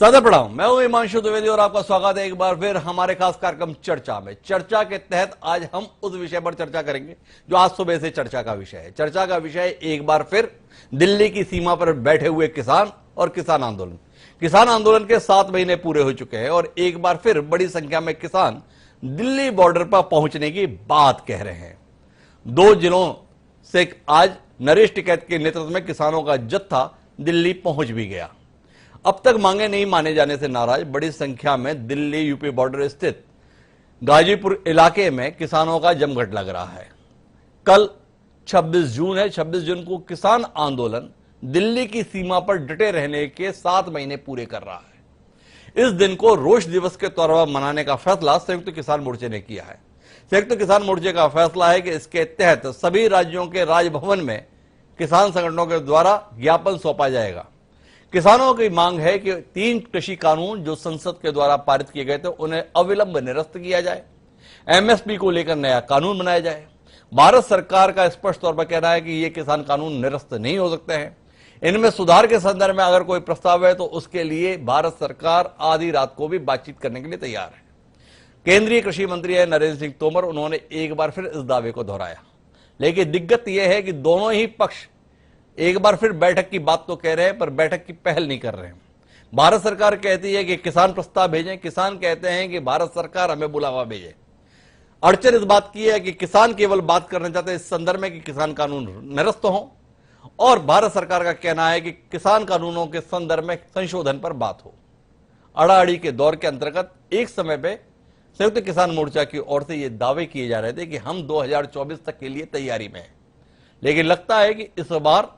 सादर प्रणाम। मैं हूं हिमांशु द्विवेदी और आपका स्वागत है एक बार फिर हमारे खास कार्यक्रम चर्चा में। चर्चा के तहत आज हम उस विषय पर चर्चा करेंगे जो आज सुबह से चर्चा का विषय है। चर्चा का विषय एक बार फिर दिल्ली की सीमा पर बैठे हुए किसान और किसान आंदोलन। किसान आंदोलन के 7 महीने पूरे हो चुके हैं और एक बार फिर बड़ी संख्या में किसान दिल्ली बॉर्डर पर पहुंचने की बात कह रहे हैं। 2 जिलों से आज नरेश टिकैत के नेतृत्व में किसानों का जत्था दिल्ली पहुंच भी गया। अब तक मांगे नहीं माने जाने से नाराज बड़ी संख्या में दिल्ली यूपी बॉर्डर स्थित गाजीपुर इलाके में किसानों का जमघट लग रहा है। कल 26 जून है। 26 जून को किसान आंदोलन दिल्ली की सीमा पर डटे रहने के 7 महीने पूरे कर रहा है। इस दिन को रोष दिवस के तौर पर मनाने का फैसला संयुक्त किसान मोर्चे ने किया है। संयुक्त किसान मोर्चे का फैसला है कि इसके तहत सभी राज्यों के राजभवन में किसान संगठनों के द्वारा ज्ञापन सौंपा जाएगा। किसानों की मांग है कि 3 कृषि कानून जो संसद के द्वारा पारित किए गए थे उन्हें अविलंब निरस्त किया जाए। एमएसपी को लेकर नया कानून बनाया जाए। भारत सरकार का स्पष्ट तौर पर कहना है कि ये किसान कानून निरस्त नहीं हो सकते हैं। इनमें सुधार के संदर्भ में अगर कोई प्रस्ताव है तो उसके लिए भारत सरकार आधी रात को भी बातचीत करने के लिए तैयार है। केंद्रीय कृषि मंत्री है नरेंद्र सिंह तोमर, उन्होंने एक बार फिर इस दावे को दोहराया। लेकिन दिक्कत यह है कि दोनों ही पक्ष एक बार फिर बैठक की बात तो कह रहे हैं पर बैठक की पहल नहीं कर रहे हैं। भारत सरकार कहती है कि किसान प्रस्ताव भेजें, किसान कहते हैं कि भारत सरकार हमें बुलावा भेजे। अड़चन इस बात की है कि किसान केवल बात करना चाहते हैं इस संदर्भ में कि किसान कानून निरस्त हो और भारत सरकार का कहना है कि किसान कानूनों के संदर्भ में संशोधन पर बात हो। अड़ाअड़ी के दौर के अंतर्गत एक समय पे संयुक्त किसान मोर्चा की ओर से ये दावे किए जा रहे थे कि हम 2024 तक के लिए तैयारी में हैं, लेकिन लगता है कि इस बार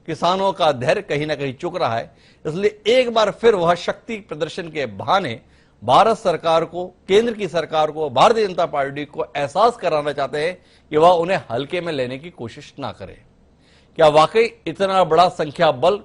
किसानों का धैर्य कहीं ना कहीं चुक रहा है। इसलिए एक बार फिर वह शक्ति प्रदर्शन के बहाने भारत सरकार को, केंद्र की सरकार को, भारतीय जनता पार्टी को एहसास कराना चाहते हैं कि वह उन्हें हल्के में लेने की कोशिश ना करे। क्या वाकई इतना बड़ा संख्या बल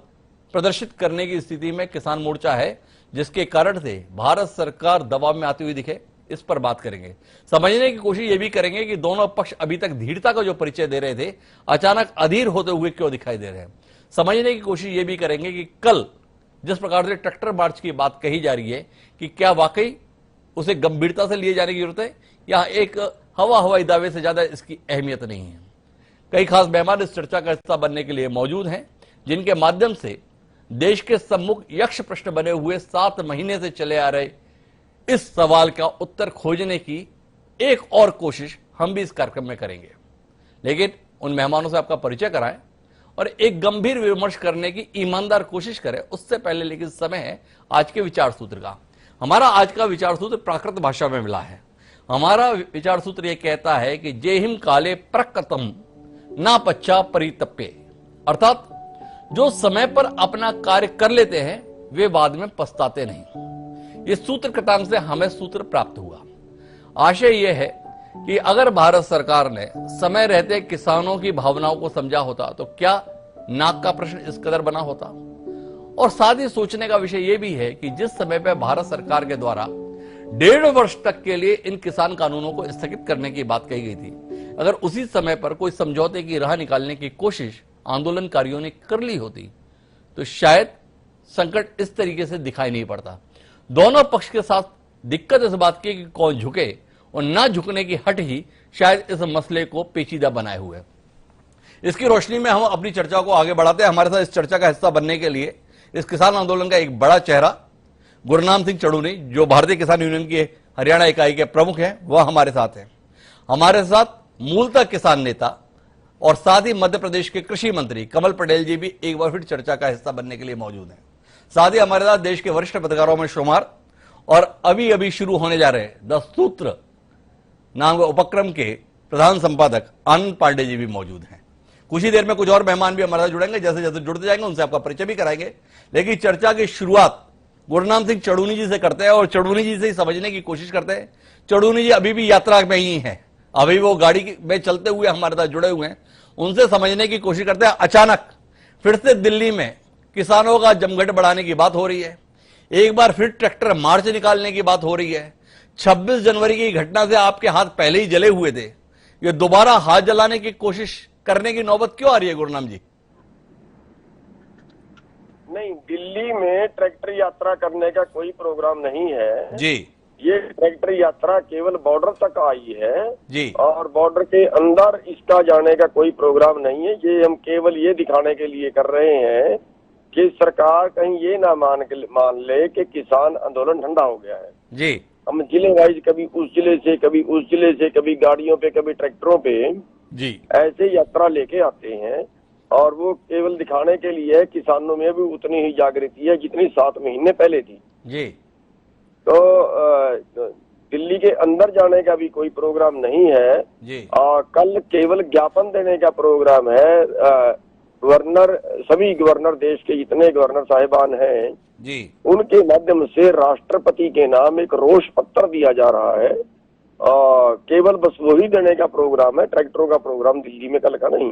प्रदर्शित करने की स्थिति में किसान मोर्चा है जिसके कारण से भारत सरकार दबाव में आती हुई दिखे? इस पर बात करेंगे। समझने की कोशिश ये भी करेंगे कि दोनों पक्ष अभी तक धीरता का जो परिचय दे रहे थे अचानक अधीर होते हुए क्यों दिखाई दे रहे हैं। समझने की कोशिश ये भी करेंगे कि कल जिस प्रकार से ट्रैक्टर मार्च की बात कही जा रही है कि क्या वाकई उसे गंभीरता से लिए जाने की जरूरत है या एक हवाई दावे से ज्यादा इसकी अहमियत नहीं है। कई खास मेहमान इस चर्चा का हिस्सा बनने के लिए मौजूद हैं जिनके माध्यम से देश के सम्मुख यक्ष प्रश्न बने हुए 7 महीने से चले आ रहे इस सवाल का उत्तर खोजने की एक और कोशिश हम भी इस कार्यक्रम में करेंगे। लेकिन उन मेहमानों से आपका परिचय कराएं और एक गंभीर विमर्श करने की ईमानदार कोशिश करें उससे पहले लेकिन समय है आज के विचार सूत्र का। हमारा आज का विचार सूत्र प्राकृत भाषा में मिला है। हमारा विचार सूत्र यह कहता है कि जेहिम काले प्रकृतम ना पच्चा परितप्य, अर्थात जो समय पर अपना कार्य कर लेते हैं वे बाद में पछताते नहीं। इस सूत्र कथांक से हमें सूत्र प्राप्त हुआ। आशय यह है कि अगर भारत सरकार ने समय रहते किसानों की भावनाओं को समझा होता तो क्या नाक का प्रश्न इस कदर बना होता। और साथ ही सोचने का विषय यह भी है कि जिस समय पर भारत सरकार के द्वारा 1.5 वर्ष तक के लिए इन किसान कानूनों को स्थगित करने की बात कही गई थी, अगर उसी समय पर कोई समझौते की राह निकालने की कोशिश आंदोलनकारियों ने कर ली होती तो शायद संकट इस तरीके से दिखाई नहीं पड़ता। दोनों पक्ष के साथ दिक्कत इस बात की कि कौन झुके और ना झुकने की हट ही शायद इस मसले को पेचीदा बनाए हुए। इसकी रोशनी में हम अपनी चर्चा को आगे बढ़ाते हैं। हमारे साथ इस चर्चा का हिस्सा बनने के लिए इस किसान आंदोलन का एक बड़ा चेहरा गुरनाम सिंह चड़ूनी, जो भारतीय किसान यूनियन की हरियाणा इकाई के प्रमुख हैं, वह हमारे साथ हैं। हमारे साथ मूलतः किसान नेता और साथ ही मध्य प्रदेश के कृषि मंत्री कमल पटेल जी भी एक बार फिर चर्चा का हिस्सा बनने के लिए मौजूद हैं। साथ ही हमारे साथ देश के वरिष्ठ पत्रकारों में शुमार और अभी अभी शुरू होने जा रहे द सूत्र नाम के उपक्रम के प्रधान संपादक आनंद पांडे जी भी मौजूद हैं। कुछ ही देर में कुछ और मेहमान भी हमारे साथ जुड़ेंगे। जैसे जैसे जुड़ते जाएंगे उनसे आपका परिचय भी कराएंगे। लेकिन चर्चा की शुरुआत गुरनाम सिंह चड़ूनी जी से करते हैं और चड़ूनी जी से ही समझने की कोशिश करते हैं। चड़ूनी जी अभी भी यात्रा में ही है, अभी वो गाड़ी में चलते हुए हमारे साथ जुड़े हुए हैं। उनसे समझने की कोशिश करते हैं। अचानक फिर से दिल्ली में किसानों का जमघट बढ़ाने की बात हो रही है। एक बार फिर ट्रैक्टर मार्च निकालने की बात हो रही है। 26 जनवरी की घटना से आपके हाथ पहले ही जले हुए थे, ये दोबारा हाथ जलाने की कोशिश करने की नौबत क्यों आ रही है गुरनाम जी? नहीं, दिल्ली में ट्रैक्टर यात्रा करने का कोई प्रोग्राम नहीं है जी। ये ट्रैक्टर यात्रा केवल बॉर्डर तक आई है जी। और बॉर्डर के अंदर इसका जाने का कोई प्रोग्राम नहीं है। ये हम केवल ये दिखाने के लिए कर रहे हैं कि सरकार कहीं ये ना मान ले कि किसान आंदोलन ठंडा हो गया है। जी। हम जिले वाइज कभी उस जिले से, कभी उस जिले से, कभी गाड़ियों पे, कभी ट्रैक्टरों पे जी ऐसे यात्रा लेके आते हैं और वो केवल दिखाने के लिए किसानों में भी उतनी ही जागृति है जितनी 7 महीने पहले थी। जी। तो दिल्ली के अंदर जाने का भी कोई प्रोग्राम नहीं है जी। और कल केवल ज्ञापन देने का प्रोग्राम है। गवर्नर, सभी गवर्नर, देश के जितने गवर्नर साहिबान हैं जी, उनके माध्यम से राष्ट्रपति के नाम एक रोष पत्र दिया जा रहा है और केवल बस वही देने का प्रोग्राम है। ट्रैक्टरों का प्रोग्राम दिल्ली में कल का नहीं।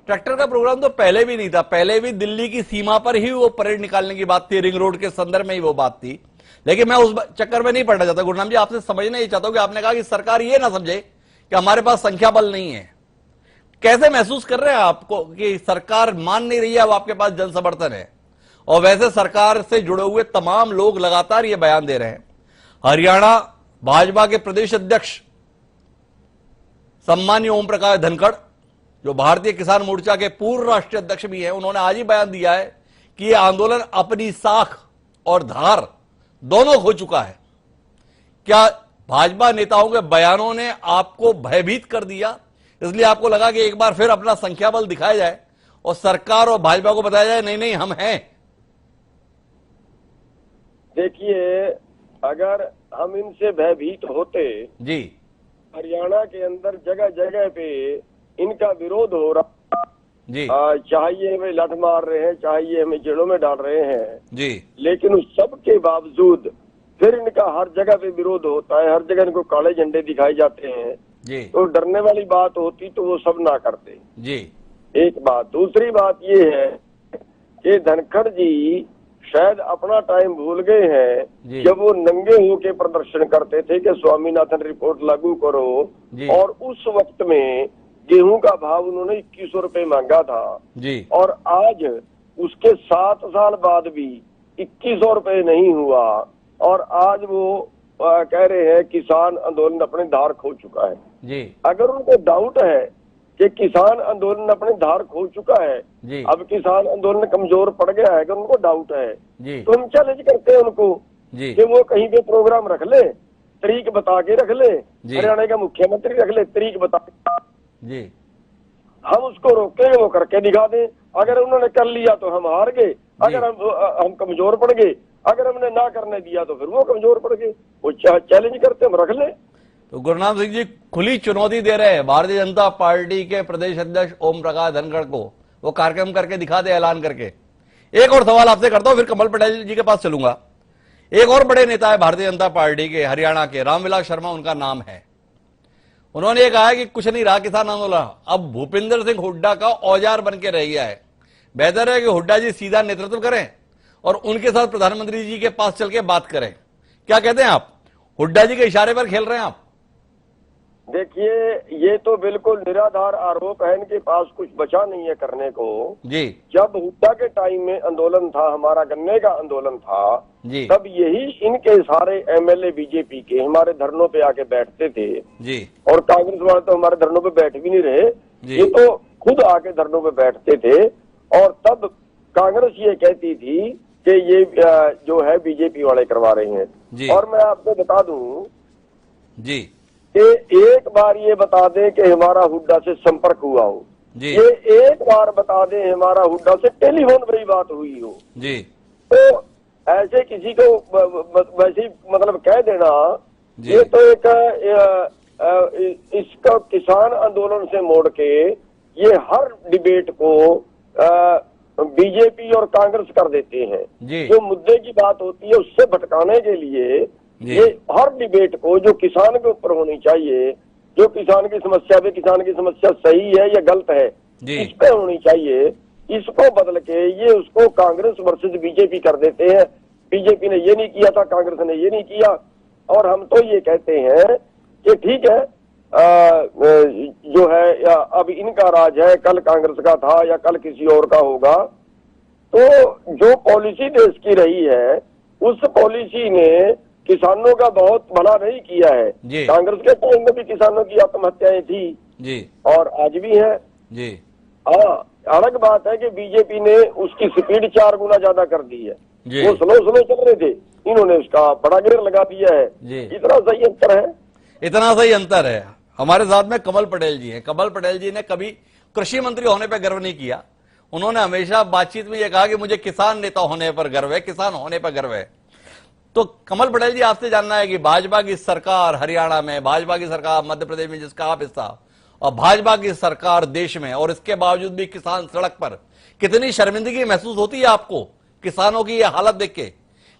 ट्रैक्टर का प्रोग्राम तो पहले भी नहीं था, पहले भी दिल्ली की सीमा पर ही वो परेड निकालने की बात थी, रिंग रोड के संदर्भ में ही वो बात थी। लेकिन मैं उस चक्कर में नहीं पड़ना चाहता। गुरनाम जी, आपसे समझना ही चाहता हूं कि आपने कहा कि सरकार ये ना समझे कि हमारे पास संख्या बल नहीं है। कैसे महसूस कर रहे हैं आपको कि सरकार मान नहीं रही है, अब आपके पास जन समर्थन है? और वैसे सरकार से जुड़े हुए तमाम लोग लगातार ये बयान दे रहे हैं। हरियाणा भाजपा के प्रदेश अध्यक्ष सम्मानीय ओम प्रकाश धनखड़, जो भारतीय किसान मोर्चा के पूर्व राष्ट्रीय अध्यक्ष भी हैं, उन्होंने आज ही बयान दिया है कि यह आंदोलन अपनी साख और धार दोनों खो चुका है। क्या भाजपा नेताओं के बयानों ने आपको भयभीत कर दिया, इसलिए आपको लगा कि एक बार फिर अपना संख्या बल दिखाया जाए और सरकार और भाजपा को बताया जाए नहीं नहीं हम हैं? देखिए, अगर हम इनसे भयभीत होते जी, हरियाणा के अंदर जगह जगह पे इनका विरोध हो रहा, जी, चाहिए हमें लठ मार रहे हैं, चाहिए हमें जेलों में डाल रहे हैं जी, लेकिन उस सब के बावजूद फिर इनका हर जगह पे विरोध होता है, हर जगह इनको काले झंडे दिखाए जाते हैं। जी, तो डरने वाली बात होती तो वो सब ना करते। जी, एक बात। दूसरी बात ये है कि धनखड़ जी शायद अपना टाइम भूल गए हैं जब वो नंगे होके प्रदर्शन करते थे कि स्वामीनाथन रिपोर्ट लागू करो, और उस वक्त में गेहूं का भाव उन्होंने 2100 रुपए मांगा था जी, और आज उसके 7 साल बाद भी 2100 रुपए नहीं हुआ और आज वो कह रहे हैं किसान आंदोलन अपनी धार खो चुका है। जी। अगर उनको डाउट है कि किसान आंदोलन अपनी धार खो चुका है, अब किसान आंदोलन कमजोर पड़ गया है, अगर उनको डाउट है तो हम चैलेंज करते हैं उनको कि वो कहीं पे प्रोग्राम रख ले, तारीख बता के रख ले, हरियाणा का मुख्यमंत्री रख ले, तारीख बता जी, हम उसको रोकेंगे, वो करके दिखा दें। अगर उन्होंने कर लिया तो हम हार गए, अगर हम कमजोर पड़ गए, अगर हमने ना करने दिया तो फिर वो कमजोर पड़ गए। वो चैलेंज करते हम रख ले। तो गुरनाम सिंह जी खुली चुनौती दे रहे हैं भारतीय जनता पार्टी के प्रदेश अध्यक्ष ओम प्रकाश धनखड़ को, वो कार्यक्रम करके दिखा दे, ऐलान करके। एक और सवाल आपसे करता हूं, फिर कमल पटेल जी के पास चलूंगा। एक और बड़े नेता है भारतीय जनता पार्टी के, हरियाणा के, रामविलास शर्मा उनका नाम है। उन्होंने ये कहा है कि कुछ नहीं रहा किसान आंदोलन, अब भूपेंद्र सिंह हुड्डा का औजार बन के रह गया है। बेहतर है कि हुड्डा जी सीधा नेतृत्व करें और उनके साथ प्रधानमंत्री जी के पास चल के बात करें। क्या कहते हैं आप? हुड्डा जी के इशारे पर खेल रहे हैं आप? देखिए, ये तो बिल्कुल निराधार आरोप है, इनके पास कुछ बचा नहीं है करने को जी। जब हुड्डा के टाइम में आंदोलन था, हमारा गन्ने का आंदोलन था जी, तब यही इनके सारे एमएलए बीजेपी के हमारे धरनों पे आके बैठते थे जी, और कांग्रेस वाले तो हमारे धरनों पे बैठ भी नहीं रहे, ये तो खुद आके धरनों पे बैठते थे। और तब कांग्रेस ये कहती थी कि ये जो है बीजेपी वाले करवा रहे हैं जी। और मैं आपको बता दूं जी कि एक बार ये बता दें कि हमारा हुड्डा से संपर्क हुआ हो जी, ये एक बार बता दें हमारा हुड्डा से टेलीफोन पर ही बात हुई हो जी, तो ऐसे किसी को वैसे मतलब कह देना ये तो एक इसका किसान आंदोलन से मोड़ के ये हर डिबेट को बीजेपी और कांग्रेस कर देते हैं। जो मुद्दे की बात होती है उससे भटकाने के लिए ये हर डिबेट को जो किसान के ऊपर होनी चाहिए, जो किसान की समस्या पे, किसान की समस्या सही है या गलत है, इस पे होनी चाहिए, इसको बदल के ये उसको कांग्रेस वर्सेस बीजेपी कर देते हैं। बीजेपी ने ये नहीं किया था, कांग्रेस ने ये नहीं किया, और हम तो ये कहते हैं कि ठीक है जो है अब इनका राज है, कल कांग्रेस का था या कल किसी और का होगा, तो जो पॉलिसी देश की रही है उस पॉलिसी ने किसानों का बहुत भला नहीं किया है। कांग्रेस के टाइम में भी किसानों की आत्महत्याएं थी जी, और आज भी है जी। हाँ, अलग बात है कि बीजेपी ने उसकी स्पीड 4 गुना ज्यादा कर दी है। वो स्लो चल रहे थे, इन्होंने उसका बड़ा गियर लगा दिया है जी। इतना सही अंतर है, इतना सही अंतर है। हमारे साथ में कमल पटेल जी हैं। कमल पटेल जी ने कभी कृषि मंत्री होने पर गर्व नहीं किया। उन्होंने हमेशा बातचीत में यह कहा कि मुझे किसान नेता होने पर गर्व है, किसान होने पर गर्व है। तो कमल पटेल जी, आपसे जानना है कि भाजपा की सरकार हरियाणा में, भाजपा की सरकार मध्य प्रदेश में जिसका आप हिस्सा, और भाजपा की सरकार देश में, और इसके बावजूद भी किसान सड़क पर, कितनी शर्मिंदगी महसूस होती है आपको किसानों की यह हालत देख के?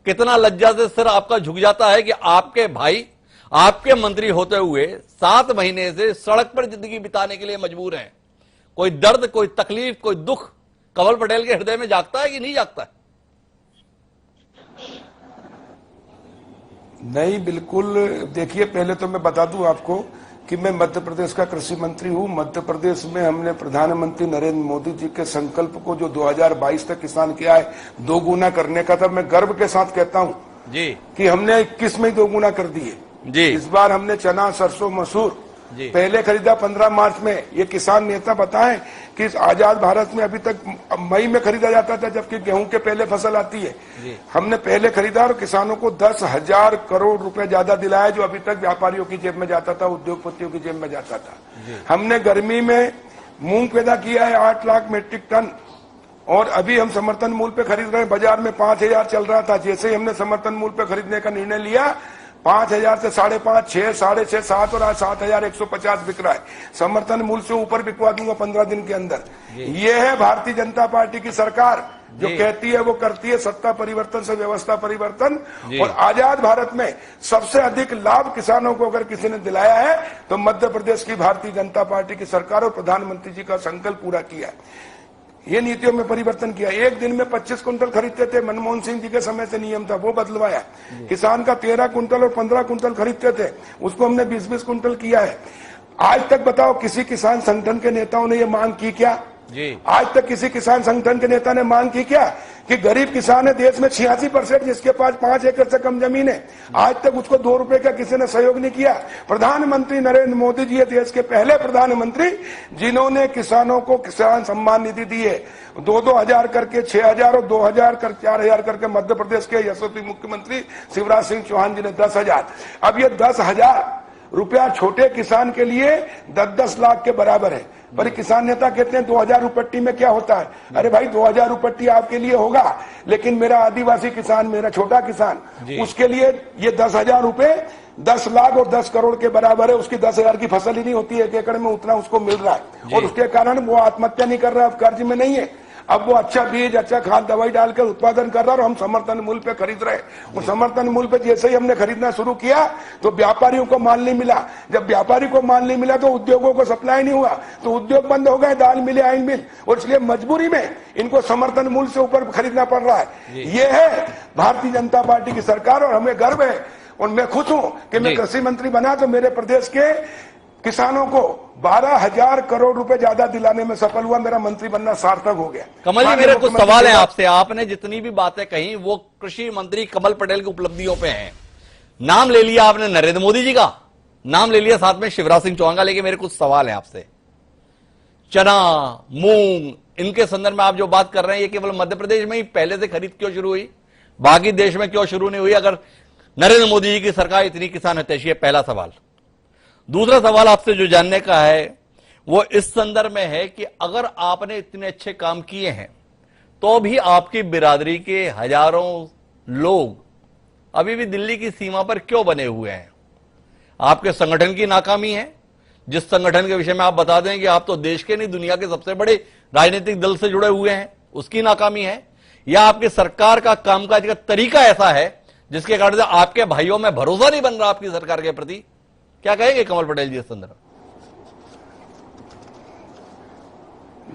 कितना लज्जा से सिर आपका झुक जाता है कि आपके भाई आपके मंत्री होते हुए 7 महीने से सड़क पर जिंदगी बिताने के लिए मजबूर हैं। कोई दर्द, कोई तकलीफ, कोई दुख कमल पटेल के हृदय में जागता है कि नहीं जागता है? नहीं, बिल्कुल। देखिए, पहले तो मैं बता दूं आपको कि मैं मध्य प्रदेश का कृषि मंत्री हूं। मध्य प्रदेश में हमने प्रधानमंत्री नरेंद्र मोदी जी के संकल्प को जो 2022 तक किसान किया है 2 गुना करने का था, मैं गर्व के साथ कहता हूं जी कि हमने 21 में 2 गुना कर दिए जी। इस बार हमने चना, सरसों, मसूर पहले खरीदा 15 मार्च में। ये किसान नेता बताएं कि आजाद भारत में अभी तक मई में खरीदा जाता था, जबकि गेहूं के पहले फसल आती है। हमने पहले खरीदा और किसानों को 10,000 करोड़ रुपए ज्यादा दिलाया, जो अभी तक व्यापारियों की जेब में जाता था, उद्योगपतियों की जेब में जाता था। हमने गर्मी में मूंग पैदा किया है 8 लाख मीट्रिक टन, और अभी हम समर्थन मूल्य पे खरीद रहे हैं। बाजार में 5,000 चल रहा था। जैसे ही हमने समर्थन मूल्य पे खरीदने का निर्णय लिया, 5,000 से 5.5, 6, 6.5, 7 और आज 7,150 बिक रहा है। समर्थन मूल्य से ऊपर बिकवा दूंगा 15 दिन के अंदर। ये है भारतीय जनता पार्टी की सरकार, जो कहती है वो करती है। सत्ता परिवर्तन से व्यवस्था परिवर्तन। और आजाद भारत में सबसे अधिक लाभ किसानों को अगर किसी ने दिलाया है तो मध्य प्रदेश की भारतीय जनता पार्टी की सरकार और प्रधानमंत्री जी का संकल्प पूरा किया है। ये नीतियों में परिवर्तन किया। एक दिन में 25 कुंटल खरीदते थे, मनमोहन सिंह जी के समय से नियम था, वो बदलवाया। किसान का 13 कुंटल और 15 कुंटल खरीदते थे, उसको हमने 20-20 कुंटल किया है। आज तक बताओ किसी किसान संगठन के नेताओं ने ये मांग की क्या? आज तक किसी किसान संगठन के नेता ने मांग की क्या कि गरीब किसान है देश में 86%, जिसके पास 5 एकड़ से कम जमीन है, आज तक उसको 2 रुपए का किसी ने सहयोग नहीं किया। प्रधानमंत्री नरेंद्र मोदी जी देश के पहले प्रधानमंत्री जिन्होंने किसानों को किसान सम्मान निधि दी है। 2-2 हजार करके 6,000 और 2,000 कर 4,000 करके मध्य प्रदेश के यशस्वी मुख्यमंत्री शिवराज सिंह चौहान जी ने 10,000। अब ये 10,000 रुपया छोटे किसान के लिए 10-10 लाख के बराबर है। पर किसान नेता कहते हैं 2,000 रुपट्टी में क्या होता है? अरे भाई, 2,000 रुपट्टी आपके लिए होगा, लेकिन मेरा आदिवासी किसान, मेरा छोटा किसान, उसके लिए ये 10,000 रुपए 10 लाख और 10 करोड़ के बराबर है। उसकी 10,000 की फसल ही नहीं होती है 1 एकड़ में, उतना उसको मिल रहा है, और उसके कारण वो आत्महत्या नहीं कर रहा है, कर्ज में नहीं है। अब वो अच्छा बीज, अच्छा खाद, दवाई डालकर उत्पादन कर रहा है और हम समर्थन मूल्य पे खरीद रहे हैं। और समर्थन मूल्य पे जैसे ही हमने खरीदना शुरू किया तो व्यापारियों को माल नहीं मिला। जब व्यापारी को माल नहीं मिला तो उद्योगों को सप्लाई नहीं हुआ, तो उद्योग बंद हो गए, दाल मिले, आइन मिल, और इसलिए मजबूरी में इनको समर्थन मूल्य से ऊपर खरीदना पड़ रहा है। ये है भारतीय जनता पार्टी की सरकार, और हमें गर्व है और मैं खुश हूं कि मैं कृषि मंत्री बना तो मेरे प्रदेश के किसानों को 12,000 करोड़ रुपए ज्यादा दिलाने में सफल हुआ। मेरा मंत्री बनना सार्थक हो गया। कमल जी, मेरे कुछ सवाल है आपसे। आपने जितनी भी बातें कही वो कृषि मंत्री कमल पटेल की उपलब्धियों पे हैं। नाम ले लिया आपने नरेंद्र मोदी जी का, नाम ले लिया साथ में शिवराज सिंह चौहान का, लेकिन मेरे कुछ सवाल है आपसे। चना, मूंग, इनके संदर्भ में आप जो बात कर रहे हैं, ये केवल मध्य प्रदेश में ही पहले से खरीद क्यों शुरू हुई, बाकी देश में क्यों शुरू नहीं हुई अगर नरेंद्र मोदी जी की सरकार इतनी किसान हितैषी है? पहला सवाल। दूसरा सवाल आपसे जो जानने का है वो इस संदर्भ में है कि अगर आपने इतने अच्छे काम किए हैं तो भी आपकी बिरादरी के हजारों लोग अभी भी दिल्ली की सीमा पर क्यों बने हुए हैं? आपके संगठन की नाकामी है, जिस संगठन के विषय में आप बता दें कि आप तो देश के नहीं दुनिया के सबसे बड़े राजनीतिक दल से जुड़े हुए हैं, उसकी नाकामी है, या आपकी सरकार का कामकाज का तरीका ऐसा है जिसके कारण से आपके भाइयों में भरोसा नहीं बन रहा आपकी सरकार के प्रति? क्या कहेंगे कमल पटेल जी इस संदर्भ?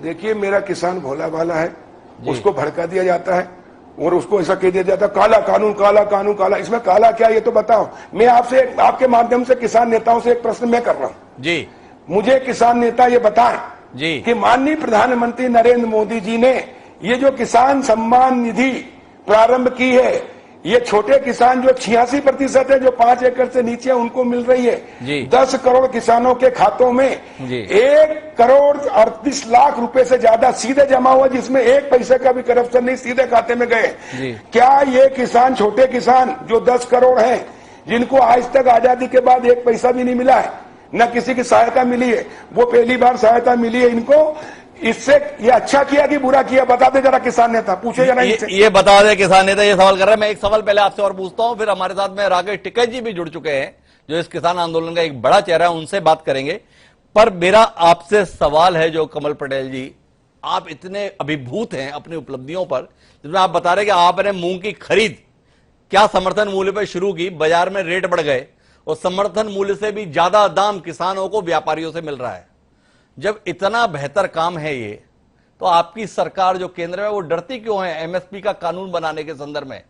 देखिए, मेरा किसान भोला भाला है, उसको भड़का दिया जाता है और उसको ऐसा कह दिया जाता है काला कानून, काला कानून, काला। इसमें काला क्या ये तो बताओ। मैं आपसे, आपके माध्यम से किसान नेताओं से एक प्रश्न मैं कर रहा हूं जी। मुझे किसान नेता ये बताएं जी कि माननीय प्रधानमंत्री नरेंद्र मोदी जी ने ये जो किसान सम्मान निधि प्रारंभ की है, ये छोटे किसान जो 86% है, जो 5 एकड़ से नीचे उनको मिल रही है। 10 करोड़ किसानों के खातों में 1 करोड़ 38 लाख रुपए से ज्यादा सीधे जमा हुआ, जिसमें 1 पैसे का भी करप्शन नहीं, सीधे खाते में गए। क्या ये किसान, छोटे किसान जो 10 करोड़ हैं, जिनको आज तक आजादी के बाद 1 पैसा भी नहीं मिला है, न किसी की सहायता मिली है, वो पहली बार सहायता मिली है इनको, इससे ये अच्छा किया कि बुरा किया, बता दे जरा किसान नेता, पूछे जरा ये बता दे किसान नेता, ये सवाल कर रहे हैं। मैं एक सवाल पहले आपसे और पूछता हूं, फिर हमारे साथ में राकेश टिकैत जी भी जुड़ चुके हैं, जो इस किसान आंदोलन का एक बड़ा चेहरा है, उनसे बात करेंगे। पर मेरा आपसे सवाल है, जो कमल पटेल जी, आप इतने अभिभूत हैं अपनी उपलब्धियों पर, जिसमें आप बता रहे कि आपने मूंग की खरीद क्या समर्थन मूल्य पर शुरू की, बाजार में रेट बढ़ गए और समर्थन मूल्य से भी ज्यादा दाम किसानों को व्यापारियों से मिल रहा है। जब इतना बेहतर काम है ये, तो आपकी सरकार जो केंद्र में, वो डरती क्यों है एमएसपी का कानून बनाने के संदर्भ में?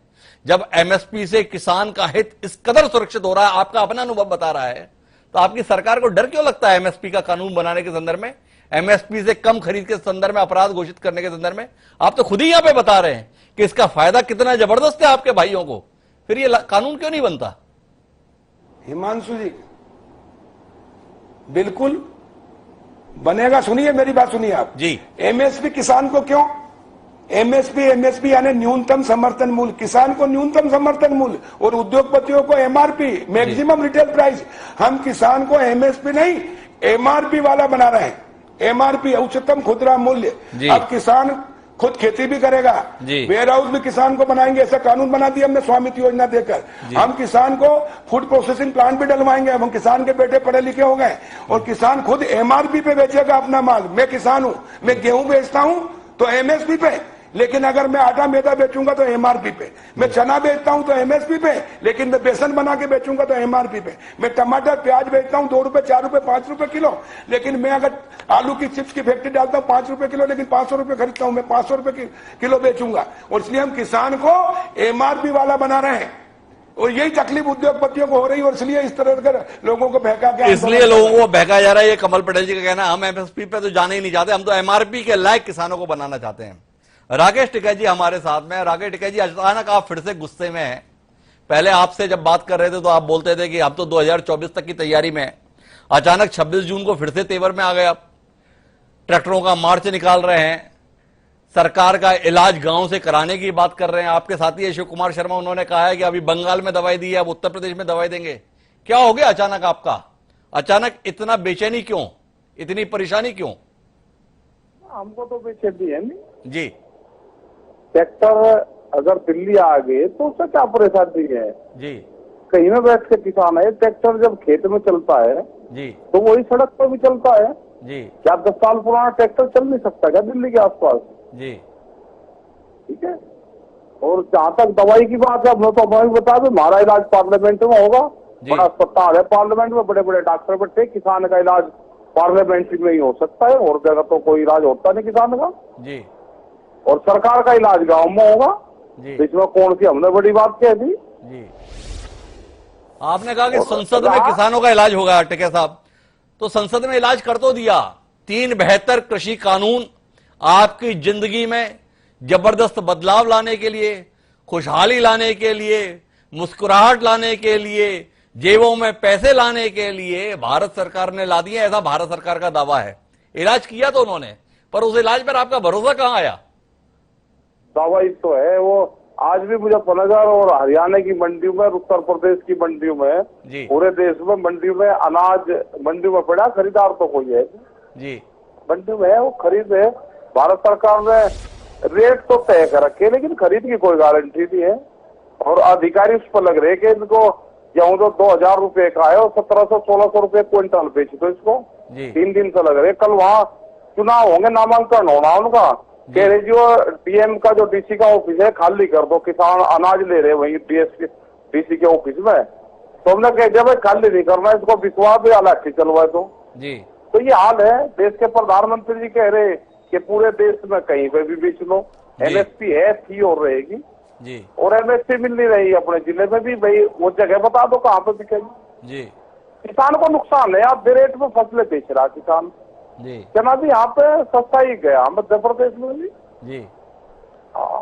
जब एमएसपी से किसान का हित इस कदर सुरक्षित हो रहा है, आपका अपना अनुभव बता रहा है, तो आपकी सरकार को डर क्यों लगता है एमएसपी का कानून बनाने के संदर्भ में, एमएसपी से कम खरीद के संदर्भ में अपराध घोषित करने के संदर्भ में? आप तो खुद ही यहां पे बता रहे हैं कि इसका फायदा कितना जबरदस्त है आपके भाइयों को, फिर ये कानून क्यों नहीं बनता? हिमांशु जी, बिल्कुल बनेगा। सुनिए मेरी बात, सुनिए आप जी। एमएसपी किसान को क्यों? एमएसपी यानी न्यूनतम समर्थन मूल्य, किसान को न्यूनतम समर्थन मूल्य और उद्योगपतियों को एमआरपी, मैक्सिमम रिटेल प्राइस। हम किसान को एमएसपी नहीं, एमआरपी वाला बना रहे हैं। एमआरपी उच्चतम खुदरा मूल्य। अब किसान खुद खेती भी करेगा, वेयर हाउस भी किसान को बनाएंगे, ऐसा कानून बना दिया हमने स्वामित्व योजना देकर। हम किसान को फूड प्रोसेसिंग प्लांट भी डलवाएंगे। हम किसान के बेटे पढ़े लिखे हो गए और किसान खुद एमआरपी पे बेचेगा अपना माल। मैं किसान हूं, मैं गेहूं बेचता हूं तो एमएसपी पे, लेकिन अगर मैं आटा मैदा बेचूंगा तो एमआरपी पे। मैं चना बेचता हूं तो एमएसपी पे, लेकिन मैं बेसन बना के बेचूंगा तो एमआरपी पे। मैं टमाटर प्याज बेचता हूं 2 रुपए 4 रुपए 5 रुपए किलो, लेकिन मैं अगर आलू की चिप्स की फैक्ट्री डालता हूं 5 रुपए किलो, लेकिन 500 रुपए खरीदता हूं, मैं 500 रुपए किलो बेचूंगा। और इसलिए हम किसान को एमआरपी वाला बना रहे हैं और यही तकलीफ उद्योगपतियों को हो रही है और इसलिए इस तरह के लोगों को बहका के, इसलिए लोगों को बहका जा रहा है। ये कमल पटेल जी का कहना है, हम एमएसपी पे तो जाने ही नहीं चाहते, हम तो एमआरपी के लायक किसानों को बनाना चाहते हैं। राकेश टिकैत जी हमारे साथ में। राकेश टिकैत जी, अचानक आप फिर से गुस्से में हैं। पहले आपसे जब बात कर रहे थे तो आप बोलते थे कि हम तो 2024 तक की तैयारी में हैं। अचानक 26 जून को फिर से तेवर में आ गए आप, ट्रैक्टरों का मार्च निकाल रहे हैं, सरकार का इलाज गांव से कराने की बात कर रहे हैं। आपके साथी है शिव कुमार शर्मा, उन्होंने कहा है कि अभी बंगाल में दवाई दी है, अब उत्तर प्रदेश में दवाई देंगे। क्या हो गया अचानक आपका? अचानक इतना बेचैनी क्यों, इतनी परेशानी क्यों? हमको तो बेचैनी है नहीं जी। ट्रैक्टर अगर दिल्ली आ गए तो उससे क्या परेशानी है जी? कहीं में बैठ के किसान है, ट्रैक्टर जब खेत में चलता है जी तो वही सड़क पर भी चलता है जी। क्या 10 साल पुराना ट्रैक्टर चल नहीं सकता क्या दिल्ली के आसपास? जी ठीक है। और जहाँ तक दवाई की बात है, मैं तो हमें बता दूं, हमारा इलाज पार्लियामेंट में होगा। बड़ा अस्पताल है पार्लियामेंट में, बड़े बड़े डॉक्टर बैठे। किसान का इलाज पार्लियामेंट में ही हो सकता है, और जगह तो कोई इलाज होता नहीं किसान का जी। और सरकार का इलाज गांव में होगा। इसमें कौन सी हमने बड़ी बात कह दी जी? आपने कहा कि संसद में किसानों का इलाज होगा। टिकैत साहब, तो संसद में इलाज कर तो दिया। 3 बेहतर कृषि कानून आपकी जिंदगी में जबरदस्त बदलाव लाने के लिए, खुशहाली लाने के लिए, मुस्कुराहट लाने के लिए, जेबों में पैसे लाने के लिए भारत सरकार ने ला दिए, ऐसा भारत सरकार का दावा है। इलाज किया तो उन्होंने, पर उस इलाज पर आपका भरोसा कहां आया? दवाई तो है वो आज भी मुजफ्फरनगर और हरियाणा की मंडियों में, उत्तर प्रदेश की मंडियों में, पूरे देश में मंडियों में अनाज मंडियों में पड़ा, खरीदार तो कोई है जी। मंडियों में है वो खरीद है। भारत सरकार ने रेट तो तय कर रखे, लेकिन खरीद की कोई गारंटी नहीं है। और अधिकारी उस पर लग रहे कि इनको गेहूं तो 2000 रुपए का है और 1700-1600 रुपए क्विंटल बेच दो इसको। 3 दिन से लग रहे। कल वहाँ चुनाव होंगे, नामांकन होना उनका, कह रहे जो डीएम का जो डीसी का ऑफिस है खाली कर दो, किसान अनाज ले रहे वही डीसी के ऑफिस में। तो हमने कह दिया भाई खाली नहीं करना, इसको बिकवा दो या लाठी चलवा दो जी। तो ये हाल है। देश के प्रधानमंत्री जी कह रहे कि पूरे देश में कहीं पे भी बेच लो, एमएसपी है, थी और रहेगी जी। और एमएसपी मिल नहीं रही अपने जिले में भी, भाई वो जगह बता दो कहाँ पे बिकेगी जी। किसान को नुकसान है, आप रेट में फसलें बेच रहा किसान जी। चना भी यहाँ पे सस्ता ही गया मध्य प्रदेश में भी जी।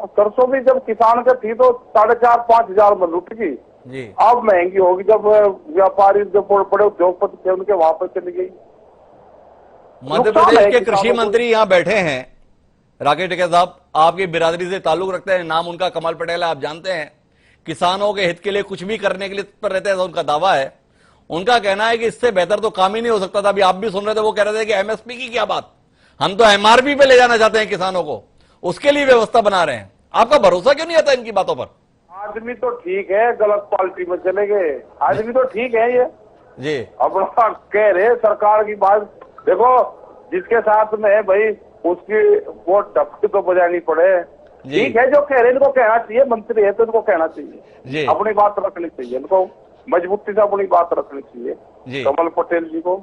सरसों भी जब किसान का थी तो 4,500-5,000 में लुट गई जी। अब महंगी होगी जब व्यापारी जो बड़े उद्योगपति थे उनके वहां पर चली गई। मध्य प्रदेश के कृषि मंत्री यहाँ बैठे हैं राकेश टिकैत साहब, आपकी बिरादरी से ताल्लुक रखते हैं, नाम उनका कमल पटेल है, आप जानते हैं किसानों के हित के लिए कुछ भी करने के लिए तत्पर रहते हैं, ऐसा उनका दावा है। उनका कहना है कि इससे बेहतर तो काम ही नहीं हो सकता था। अभी आप भी सुन रहे थे, वो कह रहे थे कि एमएसपी की क्या बात, हम तो एमआरपी पे ले जाना चाहते हैं किसानों को, उसके लिए व्यवस्था बना रहे हैं। आपका भरोसा क्यों नहीं आता इनकी बातों पर? आदमी तो ठीक है, गलत पार्टी में चले गए, आदमी तो ठीक है ये जी। अपना कह रहे सरकार की बात। देखो जिसके साथ में है भाई उसकी वोट डपकी तो बजानी पड़े। ठीक है, जो कह रहे हैं इनको कहना चाहिए, मंत्री है तो इनको कहना चाहिए, अपनी बात रखनी चाहिए, इनको मजबूती से अपनी बात रखनी चाहिए कमल पटेल जी को।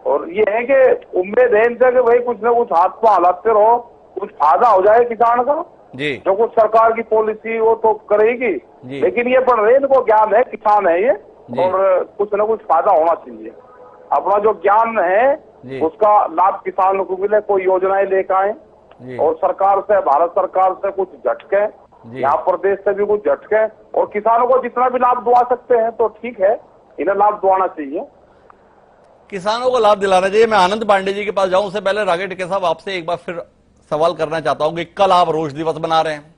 और ये है कि उम्मीद है इनसे कि भाई कुछ ना कुछ हाथ पर हलाते रहो, कुछ फायदा हो जाए किसान का। जी। जो कुछ सरकार की पॉलिसी वो तो करेगी, लेकिन ये पढ़ रहे इनको ज्ञान है, किसान है ये, और कुछ ना कुछ फायदा होना चाहिए। अपना जो ज्ञान है उसका लाभ किसानों को मिले, कोई योजनाएं लेकर आए और सरकार से, भारत सरकार से कुछ झटके, यहाँ प्रदेश से भी कुछ झटके, और किसानों को जितना भी लाभ दुआ सकते हैं तो ठीक है, इन्हें लाभ दुआना चाहिए, किसानों को लाभ दिलाना चाहिए। मैं आनंद पांडे जी के पास जाऊं उससे पहले राकेश टिकैत साहब आपसे एक बार फिर सवाल करना चाहता हूं कि कल आप रोष दिवस मना रहे हैं,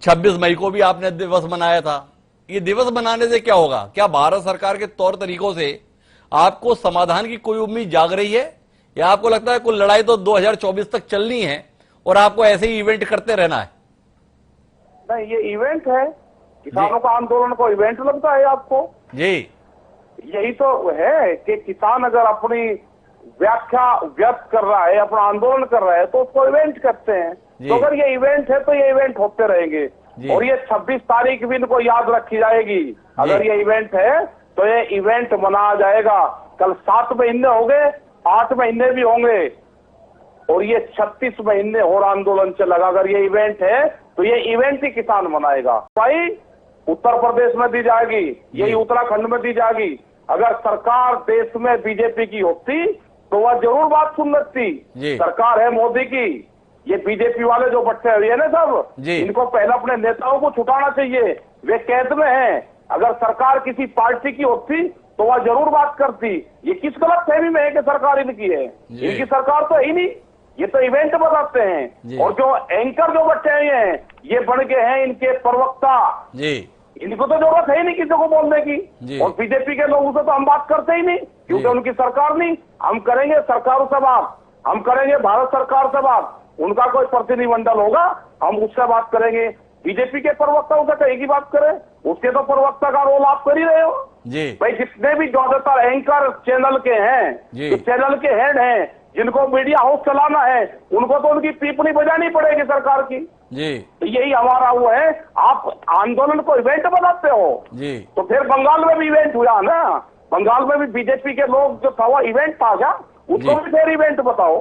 26 मई को भी आपने दिवस मनाया था। ये दिवस मनाने से क्या होगा? क्या भारत सरकार के तौर तरीकों से आपको समाधान की कोई उम्मीद जाग रही है, या आपको लगता है कुल लड़ाई तो 2024 तक चलनी है और आपको ऐसे ही इवेंट करते रहना है? नहीं, ये इवेंट है, किसानों का आंदोलन को इवेंट लगता है आपको? जी, यही तो है कि किसान अगर अपनी व्याख्या व्यक्त कर रहा है, अपना आंदोलन कर रहा है, तो उसको इवेंट करते हैं। तो अगर ये इवेंट है तो ये इवेंट होते रहेंगे, और ये 26 तारीख भी इनको याद रखी जाएगी। अगर ये इवेंट है तो ये इवेंट मनाया जाएगा। कल 7 महीने हो गए, 8 महीने भी होंगे, और ये 36 महीने और आंदोलन चलेगा। अगर ये इवेंट है तो ये इवेंट ही किसान मनाएगा। भाई उत्तर प्रदेश में दी जाएगी, यही उत्तराखंड में दी जाएगी। अगर सरकार देश में बीजेपी की होती तो वह जरूर बात सुन लेती। सरकार है मोदी की, ये बीजेपी वाले जो बट्टे हुए हैं ना सब, इनको पहले अपने नेताओं को छुटाना चाहिए, वे कैद में हैं। अगर सरकार किसी पार्टी की होती तो वह जरूर बात करती। ये किस गलत फहमी में है कि सरकार इनकी है? इनकी सरकार तो है ही नहीं, ये तो इवेंट बताते हैं। और जो एंकर जो बच्चे हैं ये बन गए हैं इनके प्रवक्ता, इनको तो जरूरत है ही नहीं किसी को बोलने की। और बीजेपी के लोगों से तो हम बात करते ही नहीं, क्योंकि उनकी सरकार नहीं। हम करेंगे सरकारों से बात, हम करेंगे भारत सरकार से बात, उनका कोई प्रतिनिधिमंडल होगा हम उससे बात करेंगे। बीजेपी के प्रवक्ता उसे कहीं की बात करें, उसके तो प्रवक्ता का रोल आप कर ही रहे हो भाई। जितने भी ज्यादातर एंकर चैनल के हैं, जो चैनल के हेड हैं, जिनको मीडिया हाउस चलाना है, उनको तो उनकी पीपनी बजानी पड़ेगी सरकार की। तो यही हमारा वो है। आप आंदोलन को इवेंट बनाते हो तो फिर बंगाल में भी इवेंट हुआ ना, बंगाल में भी बीजेपी के लोग जो था वो इवेंट था क्या? उसको भी फिर इवेंट बताओ।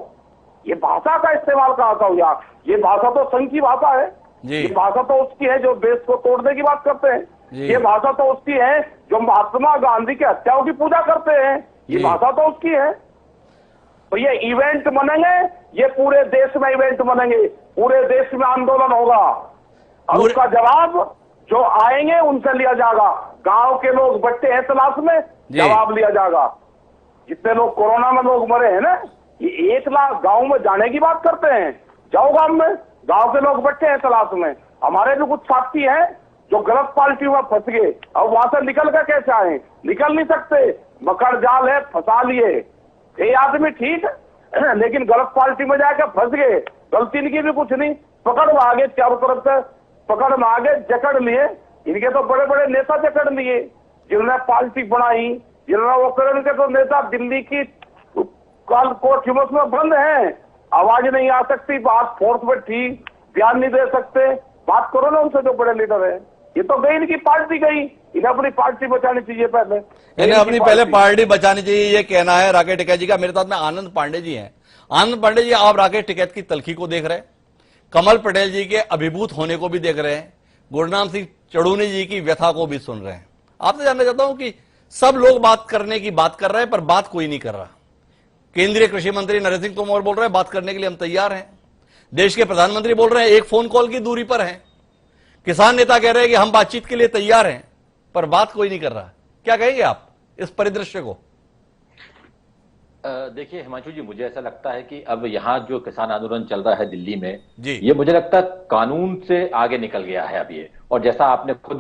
ये भाषा का इस्तेमाल कहा था यार, ये भाषा तो संघ की भाषा है, ये भाषा तो उसकी है जो देश को तोड़ने की बात करते हैं, ये भाषा तो उसकी है जो महात्मा गांधी की हत्याओं की पूजा करते हैं, ये भाषा तो उसकी है। तो ये इवेंट मनेंगे, ये पूरे देश में इवेंट मनेंगे, पूरे देश में आंदोलन होगा, और उसका जवाब जो आएंगे उनसे लिया जाएगा। गांव के लोग बट्टे हैं तलाश में, जवाब लिया जाएगा। जितने लोग कोरोना में लोग मरे हैं ना, ये 1 लाख गांव में जाने की बात करते हैं। जाओ गांव में, गांव के लोग बट्टे हैं तलाश में। हमारे भी कुछ साथी हैं जो गलत पार्टी में फंस गए, अब वहां से निकल कर कैसे आए? निकल नहीं सकते, मकर जाल है, फंसा लिए। ये आदमी ठीक है, लेकिन गलत पार्टी में जाकर फंस गए, गलती इनकी भी कुछ नहीं। पकड़ में आगे, चारों तरफ से पकड़ में आगे, जकड़ लिए। इनके तो बड़े बड़े नेता जकड़ लिए, जिन्होंने पार्टी बनाई, जिन्होंने वो करे। इनके तो नेता दिल्ली की कोर्ट में बंद है, आवाज नहीं आ सकती, बात फोर्स में ठीक, बयान नहीं दे सकते। बात करो ना उनसे जो बड़े लीडर है। ये तो गई इनकी पार्टी गई, इन्हें अपनी पार्टी बचानी चाहिए पहले, इन्हें अपनी पहले पार्टी बचानी चाहिए, ये कहना है राकेश टिकैत जी का। मेरे साथ में आनंद पांडे जी हैं। आनंद पांडे जी, आप राकेश टिकैत की तलखी को देख रहे हैं, कमल पटेल जी के अभिभूत होने को भी देख रहे हैं, गुरनाम सिंह चड़ूनी जी की व्यथा को भी सुन रहे हैं। आपसे जानना चाहता हूं कि सब लोग बात करने की बात कर रहे हैं, पर बात कोई नहीं कर रहा। केंद्रीय कृषि मंत्री नरेंद्र सिंह तोमर बोल रहे हैं बात करने के लिए हम तैयार हैं, देश के प्रधानमंत्री बोल रहे हैं एक फोन कॉल की दूरी पर हैं, किसान नेता कह रहे हैं कि हम बातचीत के लिए तैयार हैं, पर बात कोई नहीं कर रहा। क्या कहेंगे आप इस परिदृश्य को? देखिए हिमांशु जी, मुझे ऐसा लगता है कि अब यहाँ जो किसान आंदोलन चल रहा है दिल्ली में जी, ये मुझे लगता है कानून से आगे निकल गया है अब ये। और जैसा आपने खुद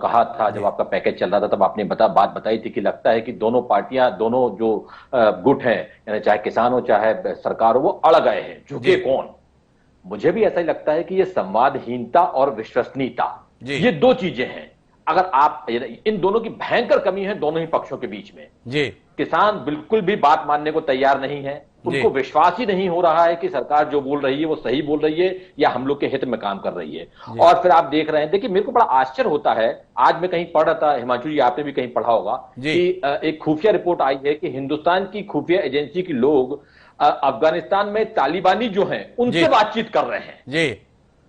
कहा था, जब आपका पैकेज चल रहा था तब आपने बात बताई थी कि लगता है कि दोनों पार्टियां, दोनों जो गुट हैं, यानी चाहे किसान हो चाहे सरकार हो, वो अड़ गए हैं, झुके कौन। मुझे भी ऐसा ही लगता है कि ये संवादहीनता और विश्वसनीयता, ये दो चीजें हैं। अगर आप, इन दोनों की भयंकर कमी है दोनों ही पक्षों के बीच में। जी, किसान बिल्कुल भी बात मानने को तैयार नहीं है, उनको विश्वास ही नहीं हो रहा है कि सरकार जो बोल रही है वो सही बोल रही है या हम लोग के हित में काम कर रही है। और फिर आप देख रहे हैं, देखिए मेरे को बड़ा आश्चर्य होता है, आज मैं कहीं पढ़ रहा था, हिमांशु जी आपने भी कहीं पढ़ा होगा कि एक खुफिया रिपोर्ट आई है कि हिंदुस्तान की खुफिया एजेंसी के लोग अफगानिस्तान में तालिबानी जो हैं उनसे बातचीत कर रहे हैं। जी,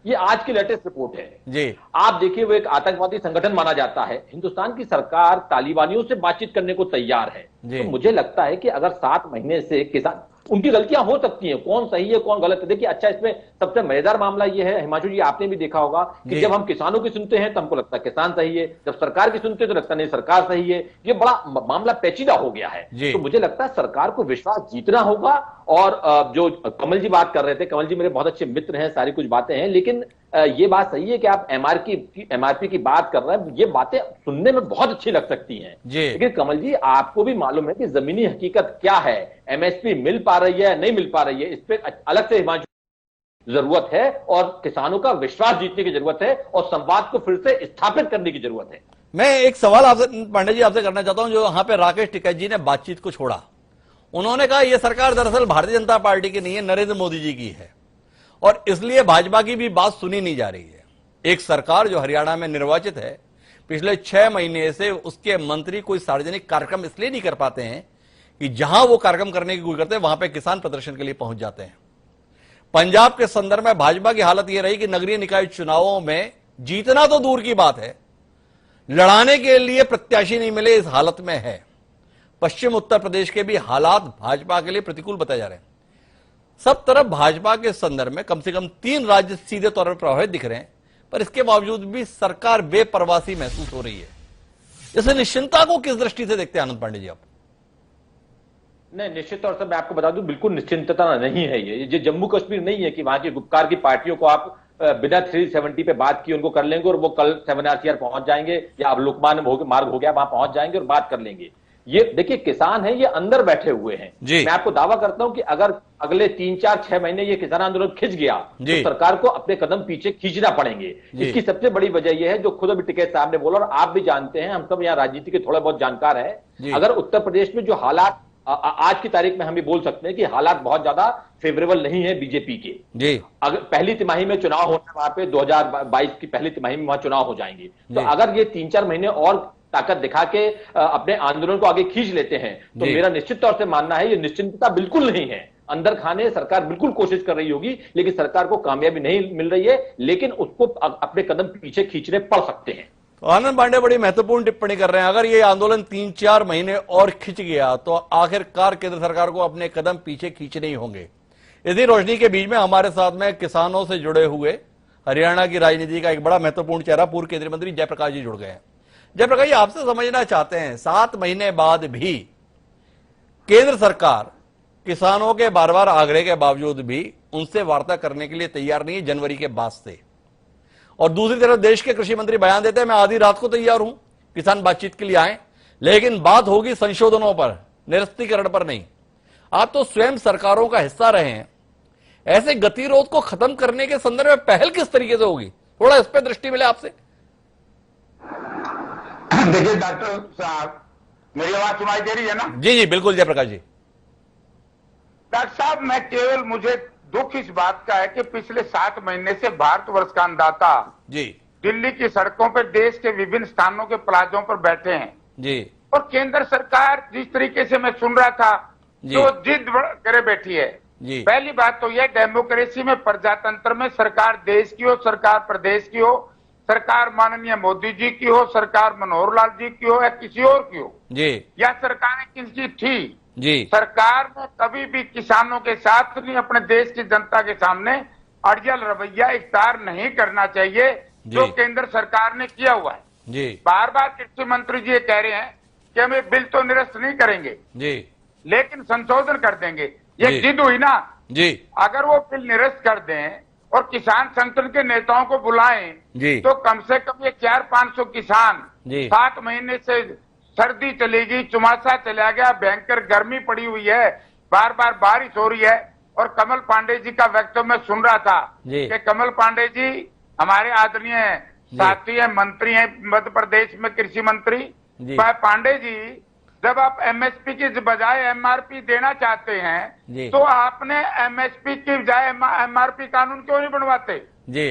ये आज की लेटेस्ट रिपोर्ट है जी। आप देखिए, वो एक आतंकवादी संगठन माना जाता है। हिंदुस्तान की सरकार तालिबानियों से बातचीत करने को तैयार है। तो मुझे लगता है कि अगर 7 महीने से किसान, उनकी गलतियां हो सकती हैं, कौन सही है कौन गलत है। देखिए अच्छा, इसमें सबसे मजेदार मामला यह है हिमांशु जी, आपने भी देखा होगा कि जब हम किसानों की सुनते हैं तो हमको लगता है किसान सही है, जब सरकार की सुनते हैं तो लगता नहीं सरकार सही है। ये बड़ा मामला पेचीदा हो गया है। तो मुझे लगता है सरकार को विश्वास जीतना होगा। और जो कमल जी बात कर रहे थे, कमल जी मेरे बहुत अच्छे मित्र हैं, सारी कुछ बातें हैं, लेकिन ये बात सही है कि आप एमआरपी की बात कर रहे हैं, ये बातें सुनने में बहुत अच्छी लग सकती हैं, लेकिन कमल जी आपको भी मालूम है कि जमीनी हकीकत क्या है, एमएसपी मिल पा रही है नहीं मिल पा रही है, इस पर अलग से हिमांशु जरूरत है और किसानों का विश्वास जीतने की जरूरत है और संवाद को फिर से स्थापित करने की जरूरत है। मैं एक सवाल आपसे पांडे जी आपसे करना चाहता हूं, जो यहां पे राकेश टिकैत जी ने बातचीत को छोड़ा, उन्होंने कहा यह सरकार दरअसल भारतीय जनता पार्टी की नहीं है, नरेंद्र मोदी जी की है और इसलिए भाजपा की भी बात सुनी नहीं जा रही है। एक सरकार जो हरियाणा में निर्वाचित है, पिछले 6 महीने से उसके मंत्री कोई सार्वजनिक कार्यक्रम इसलिए नहीं कर पाते हैं कि जहां वो कार्यक्रम करने की कोशिश करते हैं वहां पे किसान प्रदर्शन के लिए पहुंच जाते हैं। पंजाब के संदर्भ में भाजपा की हालत यह रही कि नगरीय निकाय चुनावों में जीतना तो दूर की बात है, लड़ाने के लिए प्रत्याशी नहीं मिले, इस हालत में है। पश्चिम उत्तर प्रदेश के भी हालात भाजपा के लिए प्रतिकूल बताए जा रहे हैं। सब तरफ भाजपा के संदर्भ में कम से कम 3 राज्य सीधे तौर पर प्रभावित दिख रहे हैं, पर इसके बावजूद भी सरकार बेपरवाही महसूस हो रही है। इस निश्चिंतता को किस दृष्टि से देखते हैं आनंद पांडे जी आप? नहीं, निश्चित तौर से मैं आपको बता दूं, बिल्कुल निश्चिंतता नहीं है। ये जम्मू कश्मीर नहीं है कि वहां की गुपकार की पार्टियों को आप बिना 370 पे बात की उनको कर लेंगे और वो कल 7RCR पहुंच जाएंगे या अब लोकमान्य मार्ग हो गया वहां पहुंच जाएंगे और बात कर लेंगे। ये देखिए किसान है, ये अंदर बैठे हुए हैं। मैं आपको दावा करता हूं कि अगर अगले 3, 4, 6 महीने ये किसान आंदोलन खिंच गया तो सरकार को अपने कदम पीछे खींचना पड़ेंगे। इसकी सबसे बड़ी वजह यह है, जो खुद अभी टिकैत साहब ने बोला और आप भी जानते हैं, हम सब यहाँ राजनीति के थोड़े बहुत जानकार हैं। अगर उत्तर प्रदेश में जो हालात आज की तारीख में हम भी बोल सकते हैं कि हालात बहुत ज्यादा फेवरेबल नहीं है बीजेपी के। अगर पहली तिमाही में चुनाव होने, वहां पे 2022 की पहली तिमाही में वहां चुनाव हो जाएंगे, तो अगर ये 3-4 महीने और ताकत दिखा के अपने आंदोलन को आगे खींच लेते हैं तो मेरा निश्चित तौर से मानना है ये निश्चिंतता बिल्कुल नहीं है। अंदर खाने सरकार बिल्कुल कोशिश कर रही होगी, लेकिन सरकार को कामयाबी नहीं मिल रही है, लेकिन उसको अपने कदम पीछे खींचने पड़ सकते हैं। तो आनंद पांडे बड़ी महत्वपूर्ण टिप्पणी कर रहे हैं, अगर ये आंदोलन 3-4 महीने और खिंच गया तो आखिरकार केंद्र सरकार को अपने कदम पीछे खींचने ही होंगे। इसी रोशनी के बीच में हमारे साथ में किसानों से जुड़े हुए हरियाणा की राजनीति का एक बड़ा महत्वपूर्ण चेहरा पूर्व केंद्रीय मंत्री जयप्रकाश जी जुड़ गए हैं। जयप्रकाश जी, आपसे समझना चाहते हैं, 7 महीने बाद भी केंद्र सरकार किसानों के बार बार आग्रह के बावजूद भी उनसे वार्ता करने के लिए तैयार नहीं है जनवरी के बाद से, और दूसरी तरफ देश के कृषि मंत्री बयान देते हैं मैं आधी रात को तैयार हूं किसान बातचीत के लिए आए, लेकिन बात होगी संशोधनों पर, निरस्तीकरण पर नहीं। आप तो स्वयं सरकारों का हिस्सा रहे हैं, ऐसे गतिरोध को खत्म करने के संदर्भ में पहल किस तरीके से होगी, थोड़ा इस पर दृष्टि मिले आपसे। देखिए डॉक्टर साहब, मेरी आवाज सुनाई दे रही है ना? जी जी बिल्कुल जयप्रकाश जी। डॉक्टर साहब, मैं केवल, मुझे दुख इस बात का है कि पिछले 7 महीने से भारतवर्ष का अन्नदाता जी दिल्ली की सड़कों पर देश के विभिन्न स्थानों के प्लाजों पर बैठे हैं जी, और केंद्र सरकार जिस तरीके से मैं सुन रहा था जो जिद करे बैठी है जी। पहली बात तो यह, डेमोक्रेसी में, प्रजातंत्र में सरकार देश की हो, सरकार प्रदेश की हो, सरकार माननीय मोदी जी की हो, सरकार मनोहर लाल जी की हो या किसी और की हो जी, या सरकारें किसकी थी जी, सरकार ने कभी भी किसानों के साथ नहीं, अपने देश की जनता के सामने अड़ियल रवैया इख्तियार नहीं करना चाहिए जो केंद्र सरकार ने किया हुआ है। जी। बार बार कृषि मंत्री जी ये कह रहे हैं कि हम ये बिल तो निरस्त नहीं करेंगे जी, लेकिन संशोधन कर देंगे। ये जिद हुई ना जी। अगर वो बिल निरस्त कर दें और किसान संगठन के नेताओं को बुलाएं जी, तो कम से कम ये 400-500 किसान 7 महीने से सर्दी चलेगी, चुमासा चला गया, भयंकर गर्मी पड़ी हुई है, बार बार बारिश हो रही है। और कमल पांडे जी का वक्तव्य मैं सुन रहा था कि कमल पांडे जी हमारे आदरणीय साथी हैं, मंत्री हैं मध्य प्रदेश में, कृषि मंत्री। पांडे जी, जब आप एमएसपी की बजाय एमआरपी देना चाहते हैं तो आपने एमएसपी की बजाय एमआरपी कानून क्यों नहीं बनवाते? जी,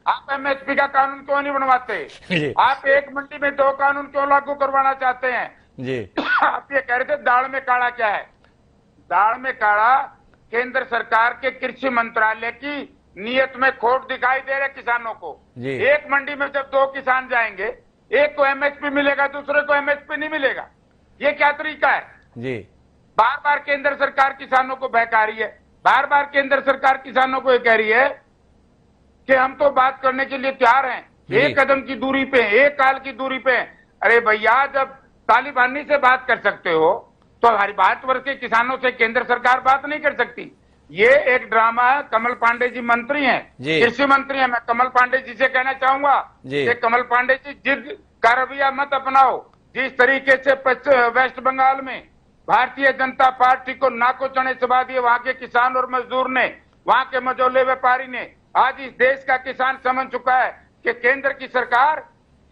आप एमएसपी का कानून क्यों नहीं बनवाते? आप एक मंडी में 2 कानून क्यों लागू करवाना चाहते हैं? जी। आप ये कह रहे थे दाढ़ में काढ़ा क्या है? दाढ़ में काढ़ा केंद्र सरकार के कृषि मंत्रालय की नीयत में खोट दिखाई दे रहे किसानों को। एक मंडी में जब 2 किसान जाएंगे, एक को एमएसपी मिलेगा, दूसरे को एमएसपी नहीं मिलेगा। ये क्या तरीका है? जी। बार बार केंद्र सरकार किसानों को बहका रही है, बार बार केंद्र सरकार किसानों को ये कह रही है कि हम तो बात करने के लिए तैयार हैं, 1 कदम की दूरी पे, 1 काल की दूरी पे। अरे भैया, जब तालिबानी से बात कर सकते हो तो हमारी भारतवर्ष के किसानों से केंद्र सरकार बात नहीं कर सकती। ये एक ड्रामा है। कमल पांडे जी मंत्री हैं, कृषि मंत्री हैं। मैं कमल पांडे जी से कहना चाहूंगा कि कमल पांडे जी, जिद का रवैया मत अपनाओ। जिस तरीके से वेस्ट बंगाल में भारतीय जनता पार्टी को नाको चने चबा दिए वहां के किसान और मजदूर ने, वहां के मझौले व्यापारी ने, आज इस देश का किसान समझ चुका है कि केंद्र की सरकार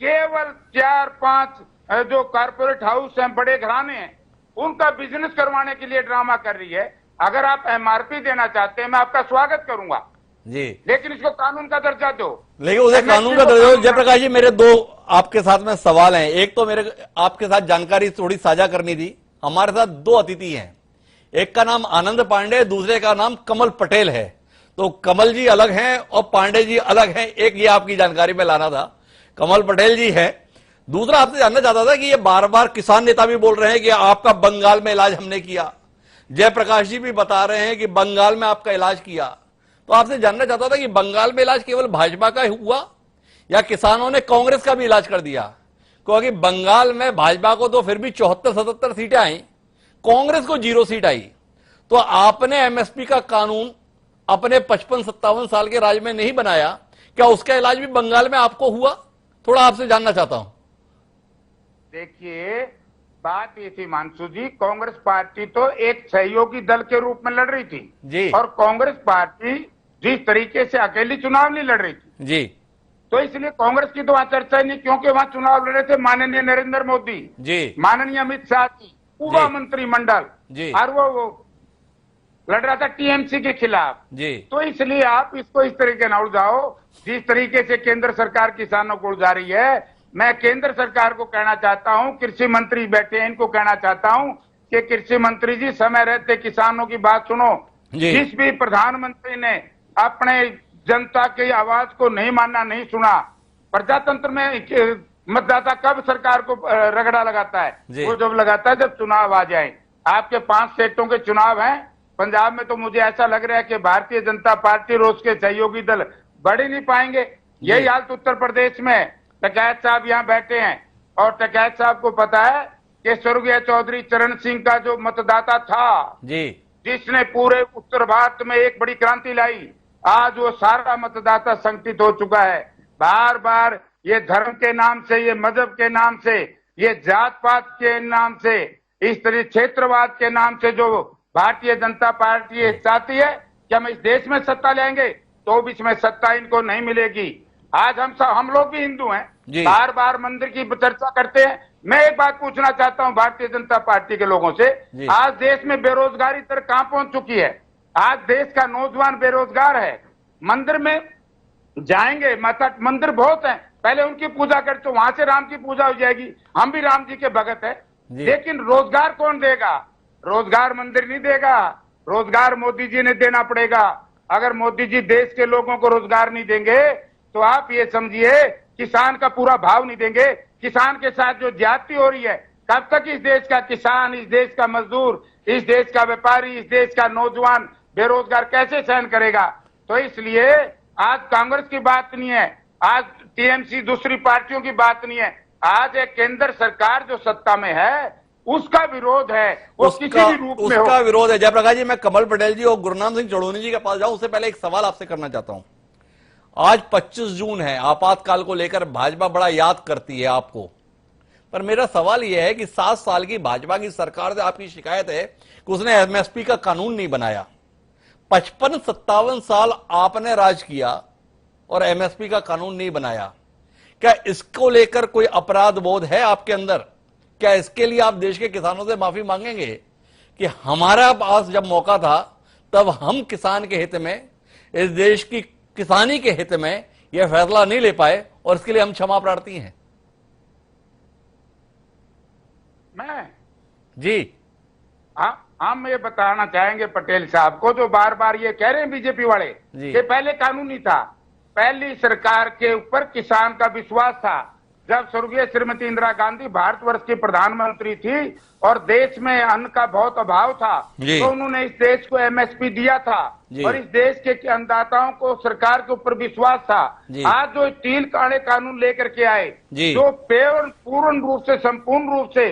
केवल 4-5 जो कारपोरेट हाउस हैं, बड़े घराने हैं, उनका बिजनेस करवाने के लिए ड्रामा कर रही है। अगर आप एमआरपी देना चाहते हैं, मैं आपका स्वागत करूंगा जी, लेकिन इसको कानून का दर्जा दो। लेकिन उसे कानून का दर्जा दो। जयप्रकाश जी, मेरे 2 आपके साथ में सवाल हैं। एक तो मेरे आपके साथ जानकारी थोड़ी साझा करनी थी। हमारे साथ 2 अतिथि हैं, एक का नाम आनंद पांडे, दूसरे का नाम कमल पटेल है। तो कमल जी अलग हैं और पांडे जी अलग हैं, एक ये आपकी जानकारी में लाना था। कमल पटेल जी है। दूसरा आपसे जानना चाहता था कि ये बार बार किसान नेता भी बोल रहे हैं कि आपका बंगाल में इलाज हमने किया, जयप्रकाश जी भी बता रहे हैं कि बंगाल में आपका इलाज किया। तो आपसे जानना चाहता था कि बंगाल में इलाज केवल भाजपा का हुआ या किसानों ने कांग्रेस का भी इलाज कर दिया? क्योंकि बंगाल में भाजपा को तो फिर भी 74-77 सीटें आई, कांग्रेस को 0 सीट आई। तो आपने एमएसपी का कानून अपने 55-57 साल के राज में नहीं बनाया, क्या उसका इलाज भी बंगाल में आपको हुआ? थोड़ा आपसे जानना चाहता हूं। देखिए, बात ये थी मानसू जी, कांग्रेस पार्टी तो एक सहयोगी दल के रूप में लड़ रही थी जी, और कांग्रेस पार्टी जिस तरीके से अकेली चुनाव नहीं लड़ रही थी जी, तो इसलिए कांग्रेस की तो वहां चर्चा नहीं, क्योंकि वहां चुनाव लड़ रहे थे माननीय नरेंद्र मोदी जी, माननीय अमित शाह जी, पूरा मंत्रिमंडल जी, और वो लड़ रहा था टीएमसी के खिलाफ जी। तो इसलिए आप इसको इस तरीके न उलझाओ जिस तरीके से केंद्र सरकार किसानों को उलझा रही है। मैं केंद्र सरकार को कहना चाहता हूं, कृषि मंत्री बैठे हैं, इनको कहना चाहता हूं कि कृषि मंत्री जी, समय रहते किसानों की बात सुनो। जिस भी प्रधानमंत्री ने अपने जनता की आवाज को नहीं मानना, नहीं सुना, प्रजातंत्र में मतदाता कब सरकार को रगड़ा लगाता है? वो जब लगाता है जब चुनाव आ जाए। आपके 5 स्टेटों के चुनाव हैं, पंजाब में तो मुझे ऐसा लग रहा है कि भारतीय जनता पार्टी और उसके सहयोगी दल बढ़ ही नहीं पाएंगे। यही हाल तो उत्तर प्रदेश में। टकैत साहब यहाँ बैठे हैं और टकैत साहब को पता है कि स्वर्गीय चौधरी चरण सिंह का जो मतदाता था जी, जिसने पूरे उत्तर भारत में एक बड़ी क्रांति लाई, आज वो सारा मतदाता संगठित हो चुका है। बार बार ये धर्म के नाम से, ये मजहब के नाम से, ये जात पात के नाम से, इस तरह क्षेत्रवाद के नाम से जो भारतीय जनता पार्टी चाहती है कि हम इस देश में सत्ता लेंगे, तो भी इसमें सत्ता इनको नहीं मिलेगी। आज हम लोग भी हिंदू हैं, बार बार मंदिर की चर्चा करते हैं। मैं एक बात पूछना चाहता हूं भारतीय जनता पार्टी के लोगों से, आज देश में बेरोजगारी दर कहां पहुंच चुकी है? आज देश का नौजवान बेरोजगार है। मंदिर में जाएंगे, मंदिर बहुत हैं, पहले उनकी पूजा कर, तो वहां से राम की पूजा हो जाएगी, हम भी राम जी के भगत है। लेकिन रोजगार कौन देगा? रोजगार मंदिर नहीं देगा, रोजगार मोदी जी ने देना पड़ेगा। अगर मोदी जी देश के लोगों को रोजगार नहीं देंगे तो आप ये समझिए किसान का पूरा भाव नहीं देंगे। किसान के साथ जो ज्यादती हो रही है, कब तक इस देश का किसान, इस देश का मजदूर, इस देश का व्यापारी, इस देश का नौजवान बेरोजगार कैसे सहन करेगा? तो इसलिए आज कांग्रेस की बात नहीं है, आज टीएमसी दूसरी पार्टियों की बात नहीं है, आज एक केंद्र सरकार जो सत्ता में है उसका विरोध है, वो किसी भी रूप में हो। उसका विरोध है। जयप्रकाश जी, मैं कमल पटेल जी और गुरनाम सिंह चड़ोनी जी के पास जाऊं उससे पहले एक सवाल आपसे करना चाहता हूं। आज 25 जून है, आपातकाल को लेकर भाजपा बड़ा याद करती है आपको, पर मेरा सवाल यह है कि 7 साल की भाजपा की सरकार से आपकी शिकायत है कि उसने एमएसपी का कानून नहीं बनाया। 55-57 साल आपने राज किया और एमएसपी का कानून नहीं बनाया। क्या इसको लेकर कोई अपराध बोध है आपके अंदर? क्या इसके लिए आप देश के किसानों से माफी मांगेंगे कि हमारा पास जब मौका था तब हम किसान के हित में, इस देश की किसानी के हित में यह फैसला नहीं ले पाए और इसके लिए हम क्षमा प्रार्थी हैं? मैं जी, हम ये बताना चाहेंगे पटेल साहब को, जो बार बार ये कह रहे हैं बीजेपी वाले कि पहले कानून नहीं था। पहली सरकार के ऊपर किसान का विश्वास था। जब स्वर्गीय श्रीमती इंदिरा गांधी भारतवर्ष की प्रधानमंत्री थी और देश में अन्न का बहुत अभाव था, तो उन्होंने इस देश को एमएसपी दिया था और इस देश के अन्नदाताओं को सरकार के ऊपर विश्वास था। आज जो 3 काले कानून लेकर के आए, जो पूर्ण रूप से, संपूर्ण रूप से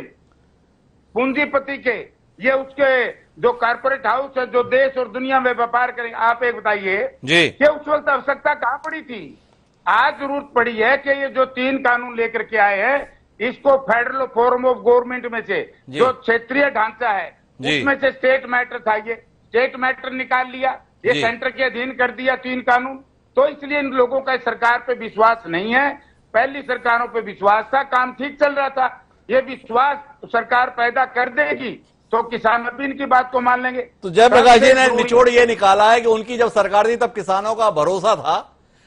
पूंजीपति के, ये उसके जो कारपोरेट हाउस है जो देश और दुनिया में व्यापार करेंगे, आप एक बताइए कि उस वक्त आवश्यकता कहां पड़ी थी? आज जरूरत पड़ी है कि ये जो 3 कानून लेकर के आए हैं इसको फेडरल फॉर्म ऑफ गवर्नमेंट में से, जो क्षेत्रीय ढांचा है उसमें से स्टेट मैटर था, ये स्टेट मैटर निकाल लिया, ये सेंटर के अधीन कर दिया 3 कानून। तो इसलिए इन लोगों का सरकार पे विश्वास नहीं है। पहली सरकारों पे विश्वास था, काम ठीक चल रहा था। ये विश्वास सरकार पैदा कर देगी तो किसान अब इनकी बात को मान लेंगे। तो जयप्रकाश जी ने निचोड़ ये निकाला है कि उनकी जब सरकार थी तब किसानों का भरोसा था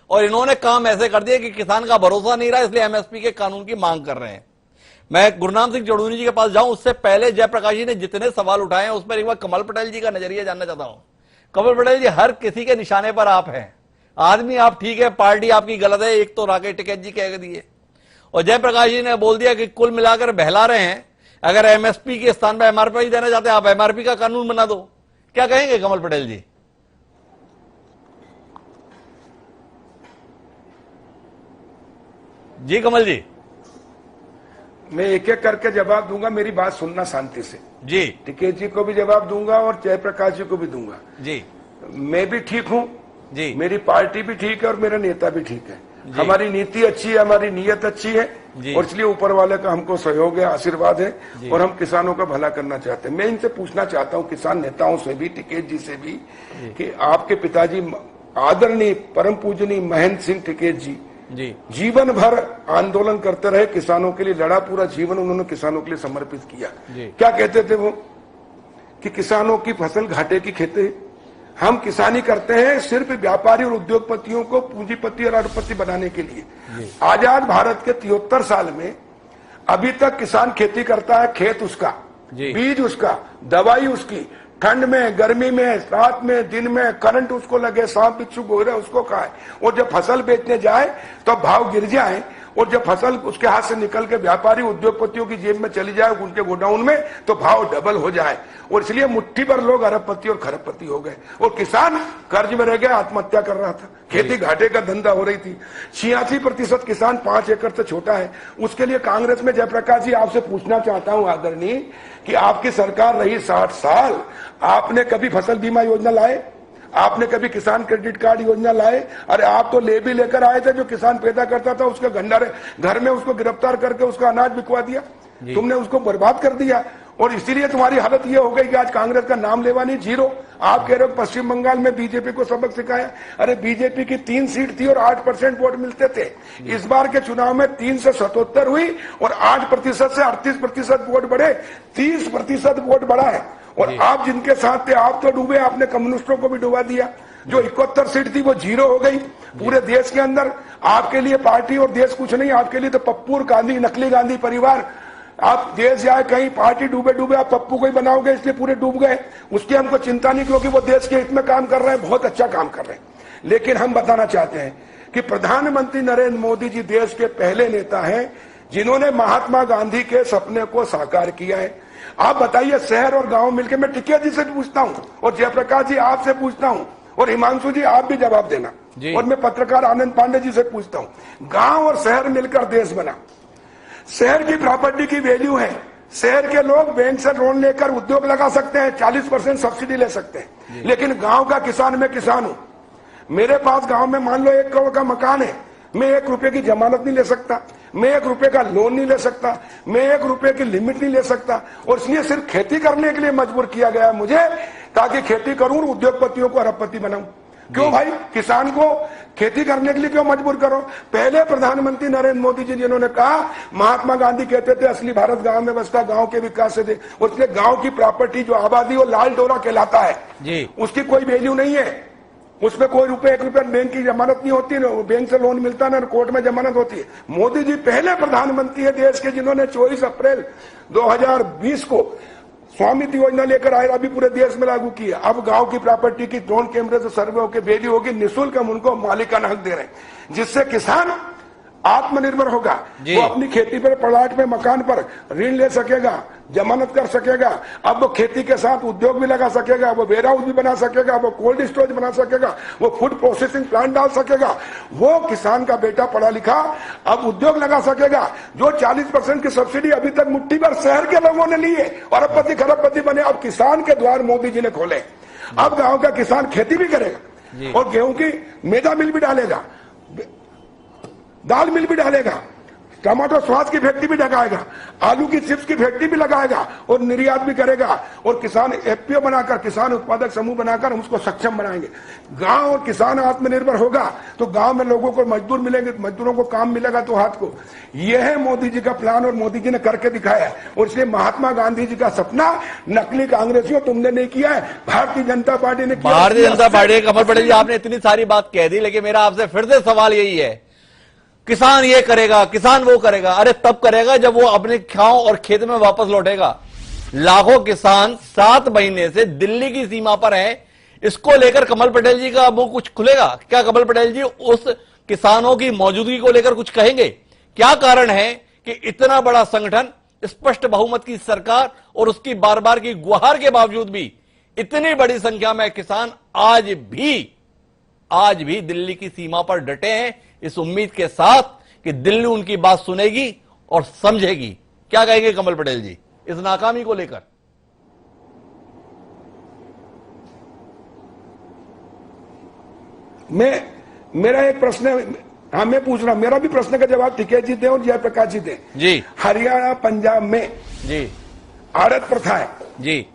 और इन्होंने काम ऐसे कर दिया कि किसान का भरोसा नहीं रहा, इसलिए एमएसपी के कानून की मांग कर रहे हैं। मैं गुरनाम सिंह चड़ोनी जी के पास जाऊं उससे पहले जयप्रकाश जी ने जितने सवाल उठाए हैं उस पर एक बार कमल पटेल जी का नजरिया जानना चाहता हूं। कमल पटेल जी, हर किसी के निशाने पर आप हैं, आदमी आप ठीक है, पार्टी आपकी गलत है, एक तो राकेश टिकैत जी कह दिए और जयप्रकाश जी ने बोल दिया कि कुल मिलाकर बहला रहे हैं, अगर एमएसपी के स्थान पर एमआरपी देना चाहते हैं आप एमआरपी का कानून बना दो। क्या कहेंगे कमल पटेल जी? जी कमल जी, मैं एक एक करके जवाब दूंगा, मेरी बात सुनना शांति से। जी, टिकैत जी को भी जवाब दूंगा और जयप्रकाश जी को भी दूंगा। जी, मैं भी ठीक हूं जी, मेरी पार्टी भी ठीक है और मेरा नेता भी ठीक है। हमारी नीति अच्छी है, हमारी नीयत अच्छी है और इसलिए ऊपर वाले का हमको सहयोग है, आशीर्वाद है और हम किसानों का भला करना चाहते हैं। मैं इनसे पूछना चाहता हूं, किसान नेताओं से भी, टिकैत जी से भी, कि आपके पिताजी आदरणीय परम पूजनीय महेंद्र सिंह टिकैत जी जीवन भर आंदोलन करते रहे, किसानों के लिए लड़ा, पूरा जीवन उन्होंने किसानों के लिए समर्पित किया। क्या कहते थे वो कि किसानों की फसल घाटे की खेती, हम किसानी करते हैं सिर्फ व्यापारी और उद्योगपतियों को पूंजीपति और अरबपति बनाने के लिए। आजाद भारत के 73 साल में अभी तक किसान खेती करता है, खेत उसका, बीज उसका, दवाई उसकी, ठंड में, गर्मी में, रात में, दिन में, करंट उसको लगे, सांप बिच्छू गोरे उसको खाए, और जब फसल बेचने जाए तो भाव गिर जाए और जब फसल उसके हाथ से निकल के व्यापारी उद्योगपतियों की जेब में चली जाए, उनके गोडाउन में, तो भाव डबल हो जाए और इसलिए मुट्ठी भर लोग अरबपति और खरबपति हो गए और किसान कर्ज में रह गया, आत्महत्या कर रहा था, खेती घाटे का धंधा हो रही थी। 86% किसान 5 एकड़ से छोटा है। उसके लिए कांग्रेस में जयप्रकाश जी आपसे पूछना चाहता हूं आदरणीय कि आपकी सरकार रही 60 साल, आपने कभी फसल बीमा योजना लाए? आपने कभी किसान क्रेडिट कार्ड योजना लाए? अरे आप तो ले भी लेकर आए थे, जो किसान पैदा करता था उसके भंडारे घर में उसको गिरफ्तार करके उसका अनाज बिकवा दिया, तुमने उसको बर्बाद कर दिया और इसीलिए तुम्हारी हालत ये हो गई कि आज कांग्रेस का नाम लेवा नहीं, जीरो। आप कह रहे हो पश्चिम बंगाल में बीजेपी को सबक सिखाया। अरे बीजेपी की 3 सीट थी और 8% वोट मिलते थे। इस बार के चुनाव में 3 से 77 हुई और 8% से 38% वोट बढ़े, 30% वोट बढ़ा है। और आप जिनके साथ थे आप तो डूबे, आपने कम्युनिस्टों को भी डुबा दिया। जो 71 सीट थी वो 0 हो गई पूरे देश के अंदर। आपके लिए पार्टी और देश कुछ नहीं, आपके लिए तो पप्पू और गांधी, नकली गांधी परिवार। आप देश जाए कहीं, पार्टी डूबे डूबे आप पप्पू को ही बनाओगे, इसलिए पूरे डूब गए। उसकी हमको चिंता नहीं, क्योंकि वो देश के हित में काम कर रहे हैं, बहुत अच्छा काम कर रहे हैं। लेकिन हम बताना चाहते हैं कि प्रधानमंत्री नरेंद्र मोदी जी देश के पहले नेता हैं जिन्होंने महात्मा गांधी के सपने को साकार किया है। आप बताइए, शहर और गांव मिलकर, मैं टिकैत जी से पूछता हूं और जयप्रकाश जी आपसे पूछता हूं और हिमांशु जी आप भी जवाब देना। और मैं पत्रकार आनंद पांडे जी से पूछता हूं, गांव और शहर मिलकर देश बना। शहर की प्रॉपर्टी की वैल्यू है, शहर के लोग बैंक से लोन लेकर उद्योग लगा सकते हैं, 40% सब्सिडी ले सकते हैं। लेकिन गांव का किसान, मैं किसान हूं, मेरे पास गांव में मान लो 1 करोड़ का मकान है, मैं 1 रुपए की जमानत नहीं ले सकता, मैं 1 रुपए का लोन नहीं ले सकता, मैं 1 रुपए की लिमिट नहीं ले सकता। और इसलिए सिर्फ खेती करने के लिए मजबूर किया गया मुझे, ताकि खेती करूं और उद्योगपतियों को अरबपति बनाऊं। क्यों भाई, किसान को खेती करने के लिए क्यों मजबूर करो? पहले प्रधानमंत्री नरेंद्र मोदी जी जिन्होंने कहा, महात्मा गांधी कहते थे असली भारत गांव में बसता, गांव के विकास से दे। उसने गांव की प्रॉपर्टी जो आबादी वो लाल डोरा कहलाता है जी, उसकी कोई वैल्यू नहीं है, उसमें कोई रुपए 1 रुपए बैंक की जमानत नहीं होती, ना बैंक से लोन मिलता ना कोर्ट में जमानत होती है। मोदी जी पहले प्रधानमंत्री है देश के जिन्होंने 24 अप्रैल 2020 को स्वामित्व योजना लेकर आए, अभी पूरे देश में लागू की है। अब गांव की प्रॉपर्टी की ड्रोन कैमरे से सर्वे होकर वैल्यू होगी, निःशुल्क हम उनको मालिकाना हक दे रहे हैं, जिससे किसान आत्मनिर्भर होगा। वो अपनी खेती पर, प्लाट पे, मकान पर ऋण ले सकेगा, जमानत कर सकेगा। अब वो खेती के साथ उद्योग भी लगा सकेगा, वो वेयर हाउस भी बना सकेगा, वो कोल्ड स्टोरेज बना सकेगा, वो फूड प्रोसेसिंग प्लांट डाल सकेगा। वो किसान का बेटा पढ़ा लिखा अब उद्योग लगा सकेगा। जो 40% की सब्सिडी अभी तक मुट्ठी भर शहर के लोगों ने ली है, अरबपति खरबपति बने, अब किसान के द्वार मोदी जी ने खोले। अब गांव का किसान खेती भी करेगा और गेहूं की मैदा मिल भी डालेगा, दाल मिल भी डालेगा, टमाटो स्वाद की फैक्ट्री भी लगाएगा, आलू की चिप्स की फैक्ट्री भी लगाएगा और निर्यात भी करेगा। और किसान एफपीओ बनाकर, किसान उत्पादक समूह बनाकर हम उसको सक्षम बनाएंगे। गांव और किसान आत्मनिर्भर होगा तो गांव में लोगों को मजदूर मिलेंगे, मजदूरों को काम मिलेगा तो हाथ को। यह है मोदी जी का प्लान और मोदी जी ने करके दिखाया है। और इसलिए महात्मा गांधी जी का सपना नकली कांग्रेसियों तुमने नहीं किया है, भारतीय जनता पार्टी ने किया। भारतीय जनता पार्टी, कमल पटेल जी आपने इतनी सारी बात कह दी, लेकिन मेरा आपसे फिर से सवाल यही है, किसान ये करेगा, किसान वो करेगा। अरे तब करेगा जब वो अपने गांव और खेत में वापस लौटेगा। लाखों किसान 7 महीने से दिल्ली की सीमा पर हैं, इसको लेकर कमल पटेल जी का मुंह कुछ खुलेगा क्या? कमल पटेल जी उस किसानों की मौजूदगी को लेकर कुछ कहेंगे? क्या कारण है कि इतना बड़ा संगठन, स्पष्ट बहुमत की सरकार और उसकी बार बार की गुहार के बावजूद भी इतनी बड़ी संख्या में किसान आज भी दिल्ली की सीमा पर डटे हैं, इस उम्मीद के साथ कि दिल्ली उनकी बात सुनेगी और समझेगी? क्या कहेंगे कमल पटेल जी इस नाकामी को लेकर? मेरा एक प्रश्न है, हाँ मैं पूछ रहा हूं, मेरा भी प्रश्न का जवाब टिकैत जी दें और जयप्रकाश जी दें जी। हरियाणा पंजाब में जी आड़त प्रथा है जी,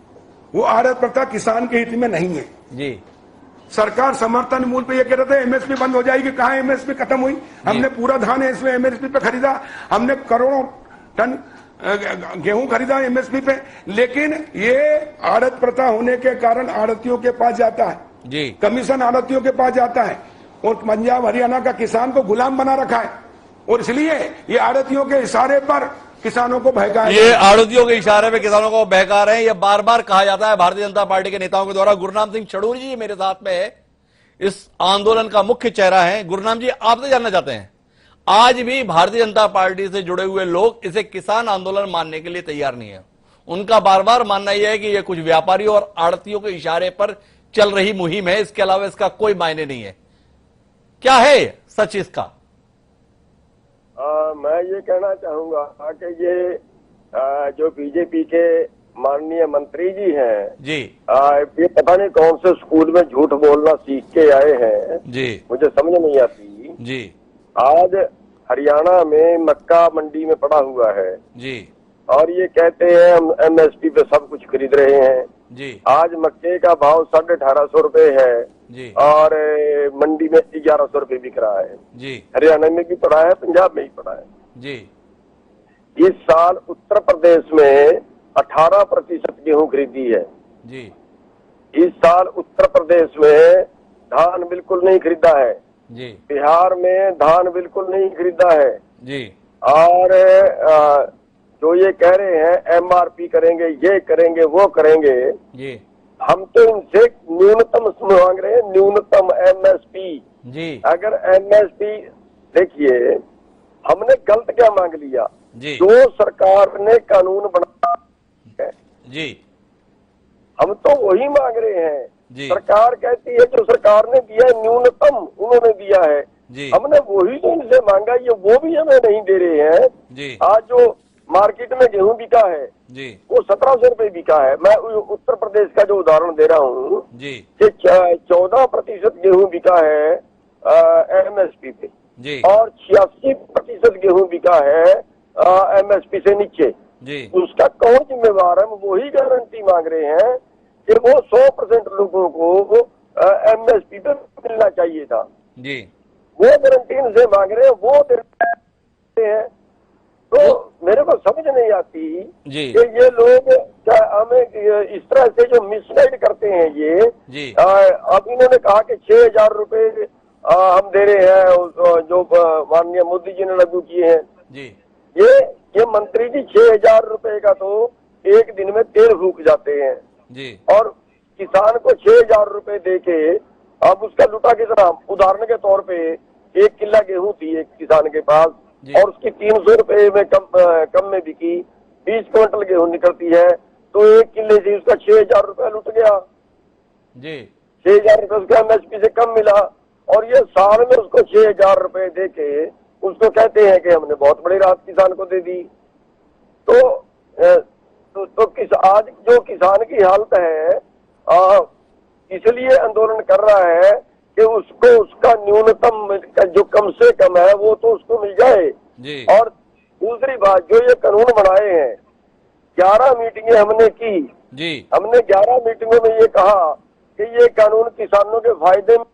वो आड़त प्रथा किसान के हित में नहीं है जी। सरकार समर्थन मूल्य पे ये कह रहे थे एमएसपी बंद हो जाएगी, कहां एमएसपी खत्म हुई? हमने पूरा धान इसमें एमएसपी पे खरीदा, हमने करोड़ों टन गेहूं खरीदा एमएसपी पे। लेकिन ये आड़त प्रथा होने के कारण आड़तियों के पास जाता है जी, कमीशन आड़तियों के पास जाता है और पंजाब हरियाणा का किसान को गुलाम बना रखा है। और इसलिए ये आड़तियों के इशारे पर किसानों को बहका, ये आड़तियों के इशारे पे किसानों को बहका रहे हैं, ये बार बार कहा जाता है भारतीय जनता पार्टी के नेताओं के द्वारा। गुरनाम सिंह चड़ूर जी मेरे साथ में है, इस आंदोलन का मुख्य चेहरा है। गुरनाम जी, आपसे जानना चाहते हैं, आज भी भारतीय जनता पार्टी से जुड़े हुए लोग इसे किसान आंदोलन मानने के लिए तैयार नहीं है। उनका बार बार मानना यह है कि यह कुछ व्यापारियों और आड़तियों के इशारे पर चल रही मुहिम है, इसके अलावा इसका कोई मायने नहीं है। क्या है सच इसका? मैं ये कहना चाहूंगा कि ये जो बीजेपी के माननीय मंत्री जी हैं जी, ये पता नहीं कौन से स्कूल में झूठ बोलना सीख के आए हैं जी, मुझे समझ नहीं आती जी। आज हरियाणा में मक्का मंडी में पड़ा हुआ है जी, और ये कहते हैं हम एमएसपी पे सब कुछ खरीद रहे हैं जी। आज मक्के का भाव 1850 रुपए है जी, और मंडी में 1100 रुपए बिक रहा है जी। हरियाणा में भी पड़ा है, पंजाब में भी पड़ा है जी। इस साल उत्तर प्रदेश में 18% गेहूं खरीदी है जी। इस साल उत्तर प्रदेश में धान बिल्कुल नहीं खरीदा है जी। बिहार में धान बिल्कुल नहीं खरीदा है जी। और जो ये कह रहे हैं एमआरपी करेंगे, ये करेंगे, वो करेंगे जी, हम तो इनसे न्यूनतम मांग रहे हैं, न्यूनतम एमएसपी जी। अगर एमएसपी, देखिए हमने गलत क्या मांग लिया जी, जो सरकार ने कानून बनाया है जी, हम तो वही मांग रहे हैं सरकार कहती है जो सरकार ने दिया है न्यूनतम उन्होंने दिया है, हमने वही तो इनसे मांगा, ये वो भी हमें नहीं दे रहे हैं। आज जो मार्केट में गेहूं बिका है वो 1700 रुपए बिका है। मैं उत्तर प्रदेश का जो उदाहरण दे रहा हूँ कि 14% गेहूं बिका है MSP पे और 86% गेहूं बिका है MSP से नीचे। उसका कौन जिम्मेवार है? हम वही गारंटी मांग रहे हैं कि वो 100% लोगों को MSP पे मिलना चाहिए था। वो गारंटी इनसे मांग रहे हैं, वो देते हैं। तो मेरे को समझ नहीं आती कि ये लोग हमें इस तरह से जो मिसगाइड करते हैं ये। अब इन्होंने कहा कि 6000 रुपए हम दे रहे हैं जो माननीय मोदी जी ने लागू किए हैं। ये मंत्री जी 6000 रुपए का तो एक दिन में तेल फूक जाते हैं और किसान को 6000 रुपए दे के अब उसका लुटा कितना? उदाहरण के तौर पे 1 किला गेहूं थी एक किसान के पास और उसकी 300 रुपए में कम में बिकी, 20 क्विंटल गेहूं निकलती है तो 1 किले से उसका 6000 रुपया लुट गया। 6000 रुपये उसका MSP से कम मिला और ये साल में उसको 6000 रुपए दे के उसको कहते हैं कि हमने बहुत बड़ी राहत किसान को दे दी। तो आज जो किसान की हालत है इसलिए आंदोलन कर रहा है कि उसको उसका न्यूनतम जो कम से कम है वो तो उसको मिल जाए। और दूसरी बात, जो ये कानून बनाए हैं, 11 मीटिंगें हमने की, हमने 11 मीटिंगों में ये कहा कि ये कानून किसानों के फायदे में,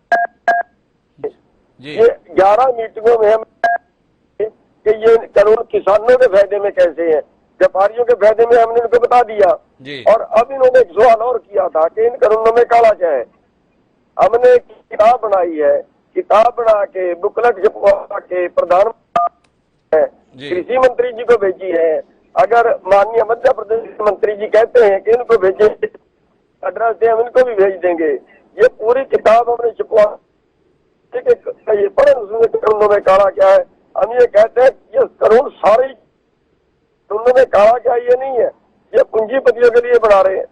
ये 11 मीटिंगों में हम कि ये कानून किसानों के फायदे में कैसे है, व्यापारियों के फायदे में हमने उनको बता दिया। और अब इन्होंने एक सवाल और किया था कि इन कानूनों में काला क्या है। हमने किताब बनाई है, किताब बना के बुकलेट छपवा के प्रधानमंत्री कृषि मंत्री जी को भेजी है। अगर माननीय मध्य प्रदेश के मंत्री जी कहते हैं कि इनको भेजे, एड्रेस दे, हम इनको भी भेज देंगे। ये पूरी किताब हमने छपवा ये पढ़े, उसमें कानूनों में काला क्या है। हम ये कहते हैं ये कानून सारे कानूनों में काला क्या ये नहीं है, ये पूंजीपतियों के लिए बना रहे हैं,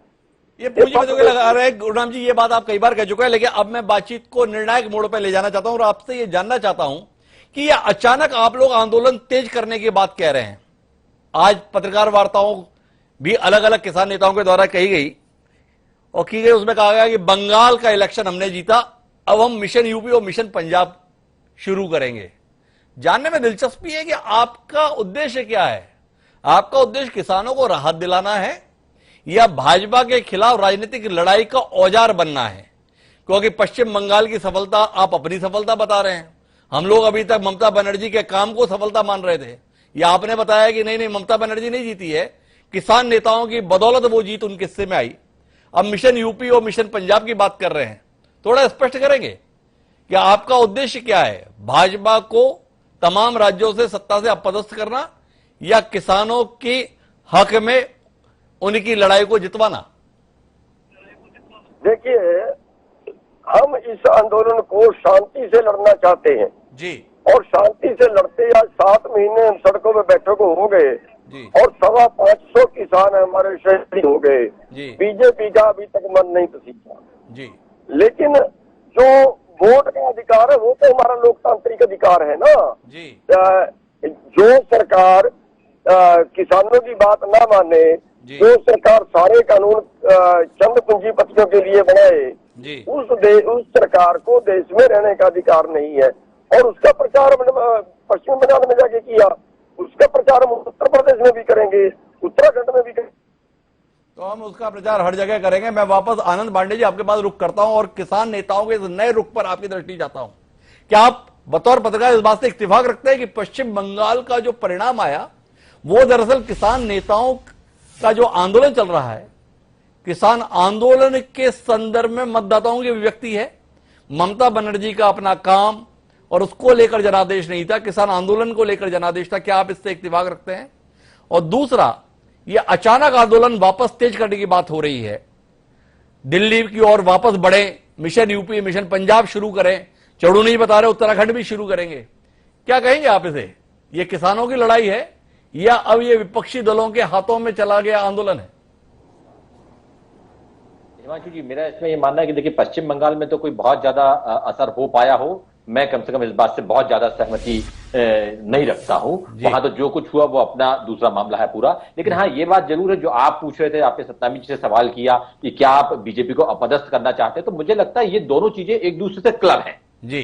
ये पूंजीपतियों के लगा रहे हैं। गुरुराम जी, ये बात आप कई बार कह चुके हैं, लेकिन अब मैं बातचीत को निर्णायक मोड़ पर ले जाना चाहता हूं और आपसे ये जानना चाहता हूं कि ये अचानक आप लोग आंदोलन तेज करने की बात कह रहे हैं। आज पत्रकार वार्ताओं भी अलग अलग किसान नेताओं के द्वारा कही गई और की गई, उसमें कहा गया कि बंगाल का इलेक्शन हमने जीता, अब हम मिशन यूपी और मिशन पंजाब शुरू करेंगे। जानने में दिलचस्पी है कि आपका उद्देश्य क्या है? आपका उद्देश्य किसानों को राहत दिलाना है या भाजपा के खिलाफ राजनीतिक लड़ाई का औजार बनना है? क्योंकि पश्चिम बंगाल की सफलता आप अपनी सफलता बता रहे हैं, हम लोग अभी तक ममता बनर्जी के काम को सफलता मान रहे थे। या आपने बताया कि नहीं ममता बनर्जी नहीं जीती है, किसान नेताओं की बदौलत वो जीत उनके हिस्से में आई। अब मिशन यूपी और मिशन पंजाब की बात कर रहे हैं, थोड़ा स्पष्ट करेंगे कि आपका उद्देश्य क्या है? भाजपा को तमाम राज्यों से सत्ता से अपदस्थ करना या किसानों के हक में उनकी लड़ाई को जितवाना? देखिए, हम इस आंदोलन को शांति से लड़ना चाहते हैं जी, और शांति से लड़ते आज 7 महीने हम सड़कों में बैठे को हो गए और 525 किसान हमारे शहीद हो गए। बीजेपी का अभी तक मन नहीं पसीजा जी, लेकिन जो वोट का अधिकार है वो तो हमारा लोकतांत्रिक अधिकार है ना जी। जो सरकार किसानों की बात ना माने, जो सरकार सारे कानून चंद पूंजीपतियों के लिए बनाए, उस सरकार को देश में रहने का अधिकार नहीं है। और उसका प्रचार पश्चिम बंगाल में जाके किया, उसका प्रचार हम उत्तर प्रदेश में भी करेंगे, उत्तराखंड में भी करेंगे। तो हम उसका प्रचार हर जगह करेंगे। मैं वापस आनंद पांडे जी आपके पास रुख करता हूं और किसान नेताओं के इस नए रुख पर आपकी दृष्टि चाहता हूं। क्या आप बतौर पत्रकार इस बात से इत्तेफाक रखते हैं कि पश्चिम बंगाल का जो परिणाम आया वो दरअसल किसान नेताओं का जो आंदोलन चल रहा है, किसान आंदोलन के संदर्भ में मतदाताओं की अभिव्यक्ति है? ममता बनर्जी का अपना काम और उसको लेकर जनादेश नहीं था, किसान आंदोलन को लेकर जनादेश था। क्या आप इससे इत्तेफाक रखते हैं? और दूसरा, ये अचानक आंदोलन वापस तेज करने की बात हो रही है, दिल्ली की ओर वापस बढ़े, मिशन यूपी मिशन पंजाब शुरू करें, चढ़ू नहीं बता रहे उत्तराखंड भी शुरू करेंगे, क्या कहेंगे आप इसे? ये किसानों की लड़ाई है या अब ये विपक्षी दलों के हाथों में चला गया आंदोलन है? हिमांशु जी, मेरा इसमें ये मानना है कि देखिए पश्चिम बंगाल में तो कोई बहुत ज्यादा असर हो पाया हो, मैं कम से कम इस बात से बहुत ज्यादा सहमति नहीं रखता हूं। वहां तो जो कुछ हुआ वो अपना दूसरा मामला है पूरा। लेकिन हाँ, ये बात जरूर है जो आप पूछ रहे थे, आपने सत्तामी जी से सवाल किया कि क्या आप बीजेपी को अपदस्थ करना चाहते हैं, तो मुझे लगता है ये दोनों चीजें एक दूसरे से क्लब है जी।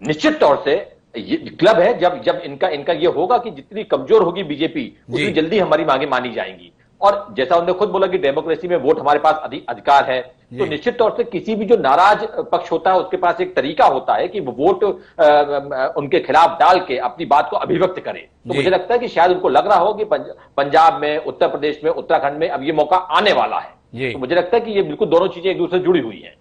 निश्चित तौर से ये क्लब है। जब इनका ये होगा कि जितनी कमजोर होगी बीजेपी उतनी जल्दी हमारी मांगे मानी जाएंगी। और जैसा उन्होंने खुद बोला कि डेमोक्रेसी में वोट हमारे पास अधिकार है, तो निश्चित तौर से किसी भी जो नाराज पक्ष होता है उसके पास एक तरीका होता है कि वो वोट उनके खिलाफ डाल के अपनी बात को अभिव्यक्त करे। तो मुझे लगता है कि शायद उनको लग रहा हो कि पंजाब में, उत्तर प्रदेश में, उत्तराखंड में अब ये मौका आने वाला है। तो मुझे लगता है कि ये बिल्कुल दोनों चीजें एक दूसरे से जुड़ी हुई हैं।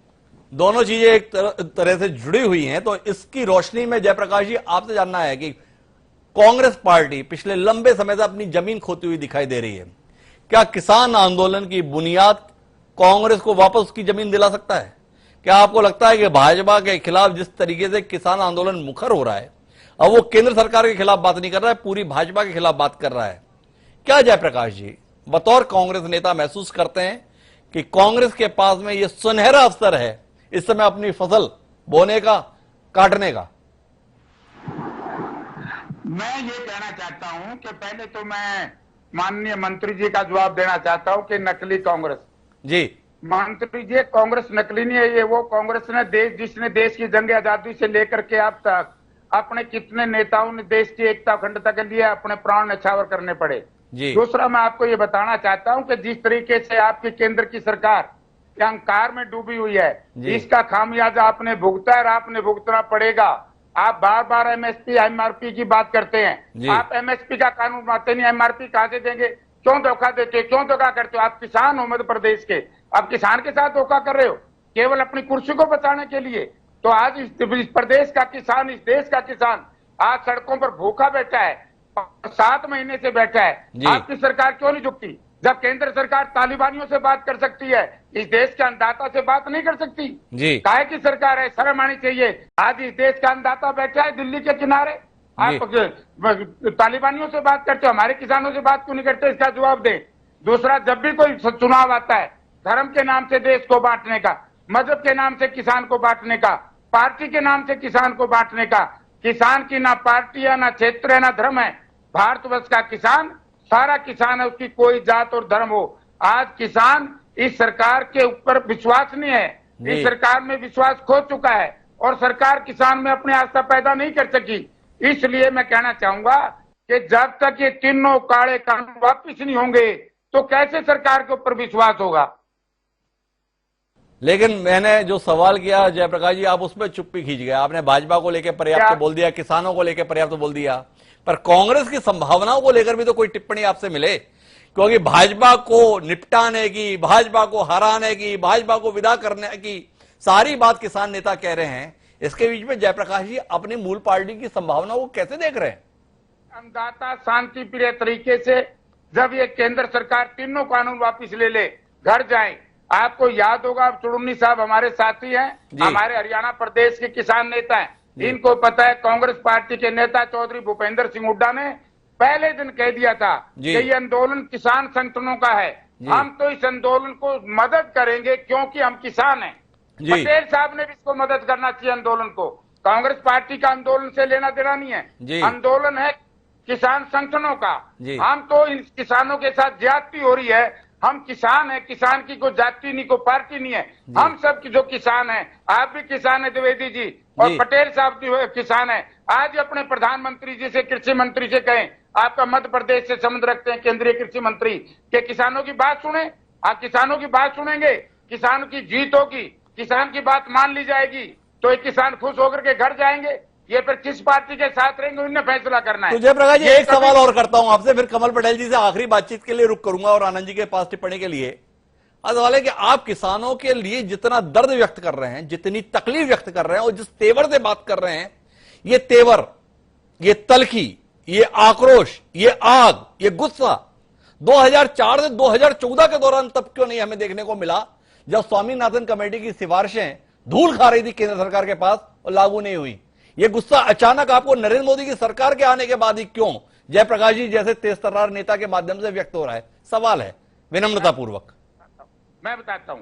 दोनों चीजें एक तरह से जुड़ी हुई हैं। तो इसकी रोशनी में जयप्रकाश जी, आपसे जानना है कि कांग्रेस पार्टी पिछले लंबे समय से अपनी जमीन खोती हुई दिखाई दे रही है। क्या किसान आंदोलन की बुनियाद कांग्रेस को वापस उसकी जमीन दिला सकता है? क्या आपको लगता है कि भाजपा के खिलाफ जिस तरीके से किसान आंदोलन मुखर हो रहा है, अब वो केंद्र सरकार के खिलाफ बात नहीं कर रहा है, पूरी भाजपा के खिलाफ बात कर रहा है? क्या जयप्रकाश जी बतौर कांग्रेस नेता महसूस करते हैं कि कांग्रेस के पास में ये सुनहरा अवसर है इस समय अपनी फसल बोने का, काटने का? मैं ये कहना चाहता हूं कि पहले तो मैं माननीय मंत्री जी का जवाब देना चाहता हूं कि नकली कांग्रेस जी। मंत्री जी, कांग्रेस नकली नहीं है। ये वो कांग्रेस ने जिसने देश की जंग आजादी से लेकर के अब तक अपने कितने नेताओं ने देश की एकता अखंडता के लिए अपने प्राण न्यौछावर करने पड़े जी। दूसरा, मैं आपको ये बताना चाहता हूं कि जिस तरीके से आपकी केंद्र की सरकार अहंकार में डूबी हुई है, इसका खामियाजा आपने भुगता है और आपने भुगतना पड़ेगा। आप बार बार एमएसपी एमआरपी की बात करते हैं, आप एमएसपी का कानून बनाते नहीं, एमआरपी कहां से देंगे? क्यों धोखा देते हो, क्यों धोखा करते हो? आप किसान हो मध्य प्रदेश के, आप किसान के साथ धोखा कर रहे हो केवल अपनी कुर्सी को बचाने के लिए। तो आज इस प्रदेश का किसान, इस देश का किसान आज सड़कों पर भूखा बैठा है, 7 महीने से बैठा है। आपकी सरकार क्यों नहीं झुकती? जब केंद्र सरकार तालिबानियों से बात कर सकती है, इस देश के अन्नदाता से बात नहीं कर सकती जी। काहे की सरकार है? शर्म आनी चाहिए। आज इस देश का अन्नदाता बैठा है दिल्ली के किनारे, आप तालिबानियों से बात करते हो, हमारे किसानों से बात क्यों नहीं करते? इसका जवाब दें। दूसरा, जब भी कोई चुनाव आता है, धर्म के नाम से देश को बांटने का, मजहब के नाम से किसान को बांटने का, पार्टी के नाम से किसान को बांटने का, किसान की ना पार्टी है, ना क्षेत्र है, ना धर्म है। भारतवर्ष का किसान सारा किसान है, उसकी कोई जात और धर्म हो। आज किसान इस सरकार के ऊपर विश्वास नहीं है, इस सरकार में विश्वास खो चुका है और सरकार किसान में अपनी आस्था पैदा नहीं कर सकी। इसलिए मैं कहना चाहूंगा कि जब तक ये तीनों काले कानून वापिस नहीं होंगे तो कैसे सरकार के ऊपर विश्वास होगा? लेकिन मैंने जो सवाल किया जयप्रकाश जी, आप उसमें चुप्पी खींच गए। आपने भाजपा को लेकर पर्याप्त बोल दिया, किसानों को लेकर पर्याप्त बोल दिया, पर कांग्रेस की संभावनाओं को लेकर भी तो कोई टिप्पणी आपसे मिले, क्योंकि भाजपा को निपटाने की, भाजपा को हराने की, भाजपा को विदा करने की सारी बात किसान नेता कह रहे हैं। इसके बीच में जयप्रकाश जी अपनी मूल पार्टी की संभावनाओं को कैसे देख रहे हैं? अन्नदाता शांति प्रिय तरीके से जब ये केंद्र सरकार तीनों कानून वापिस ले ले, घर जाए। आपको याद होगा, चुड़ुन्नी साहब हमारे साथी हैं, हमारे हरियाणा प्रदेश के किसान नेता हैं, इनको पता है कांग्रेस पार्टी के नेता चौधरी भूपेंद्र सिंह हुड्डा ने पहले दिन कह दिया था कि ये आंदोलन किसान संगठनों का है, हम तो इस आंदोलन को मदद करेंगे क्योंकि हम किसान हैं। पटेल साहब ने भी इसको मदद करना चाहिए आंदोलन को। कांग्रेस पार्टी का आंदोलन से लेना देना नहीं है, आंदोलन है किसान संगठनों का। हम तो इन किसानों के साथ ज्यादती हो रही है, हम किसान हैं, किसान की कोई जाति नहीं, कोई पार्टी नहीं है, हम सब की जो किसान हैं, आप भी किसान है द्विवेदी जी और पटेल साहब भी किसान है। आज अपने प्रधानमंत्री जी से, कृषि मंत्री से कहें, आपका मध्य प्रदेश से संबंध रखते हैं केंद्रीय कृषि मंत्री, के किसानों की बात सुने। आप किसानों की बात सुनेंगे, किसानों की जीत होगी, किसान की बात मान ली जाएगी, तो एक किसान खुश होकर के घर जाएंगे। ये फिर किस पार्टी के साथ रहेंगे उन्हें फैसला करना है। तो जयप्रकाश जी एक सवाल और करता हूं आपसे, फिर कमल पटेल जी से आखिरी बातचीत के लिए रुक करूंगा और आनंद जी के पास टिप्पणी के लिए। सवाल है कि आप किसानों के लिए जितना दर्द व्यक्त कर रहे हैं, जितनी तकलीफ व्यक्त कर रहे हैं और जिस तेवर से बात कर रहे हैं, ये तेवर, ये तलखी, ये आक्रोश, ये आग, ये गुस्सा 2004 से 2014 के दौरान तब क्यों नहीं हमें देखने को मिला, जब स्वामीनाथन कमेटी की सिफारिशें धूल खा रही थी केंद्र सरकार के पास और लागू नहीं हुई? ये गुस्सा अचानक आपको नरेंद्र मोदी की सरकार के आने के बाद ही क्यों जयप्रकाश जी जैसे तेज तर्रार नेता के माध्यम से व्यक्त हो रहा है? सवाल है विनम्रता पूर्वक। मैं बताता हूं,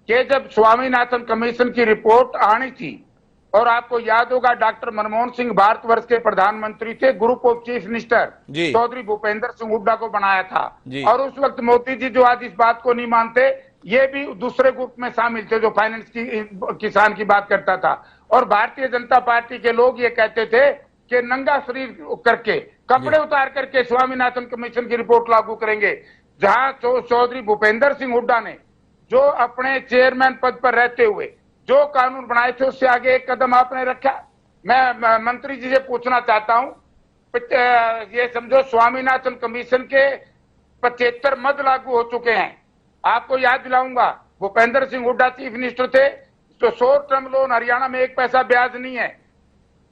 कि जब स्वामीनाथन कमीशन की रिपोर्ट आनी थी, और आपको याद होगा डॉक्टर मनमोहन सिंह भारतवर्ष के प्रधानमंत्री थे, group of chief minister Chaudhary Bhupinder Singh Hooda को बनाया था, और उस वक्त मोदी जी जो आज इस बात को नहीं मानते, ये भी दूसरे ग्रुप में शामिल थे जो फाइनेंस की किसान की बात करता था। और भारतीय जनता पार्टी के लोग ये कहते थे कि नंगा शरीर करके, कपड़े उतार करके स्वामीनाथन कमीशन की रिपोर्ट लागू करेंगे। जहां चौधरी भूपेंद्र सिंह हुड्डा ने जो अपने चेयरमैन पद पर रहते हुए जो कानून बनाए थे, उससे आगे एक कदम आपने रखा। मैं मंत्री जी से पूछना चाहता हूं, ये समझो स्वामीनाथन कमीशन के 75 मद लागू हो चुके हैं। आपको याद दिलाऊंगा, भूपेंद्र सिंह हुड्डा चीफ मिनिस्टर थे तो शॉर्ट टर्म लोन हरियाणा में 1 पैसा ब्याज नहीं है।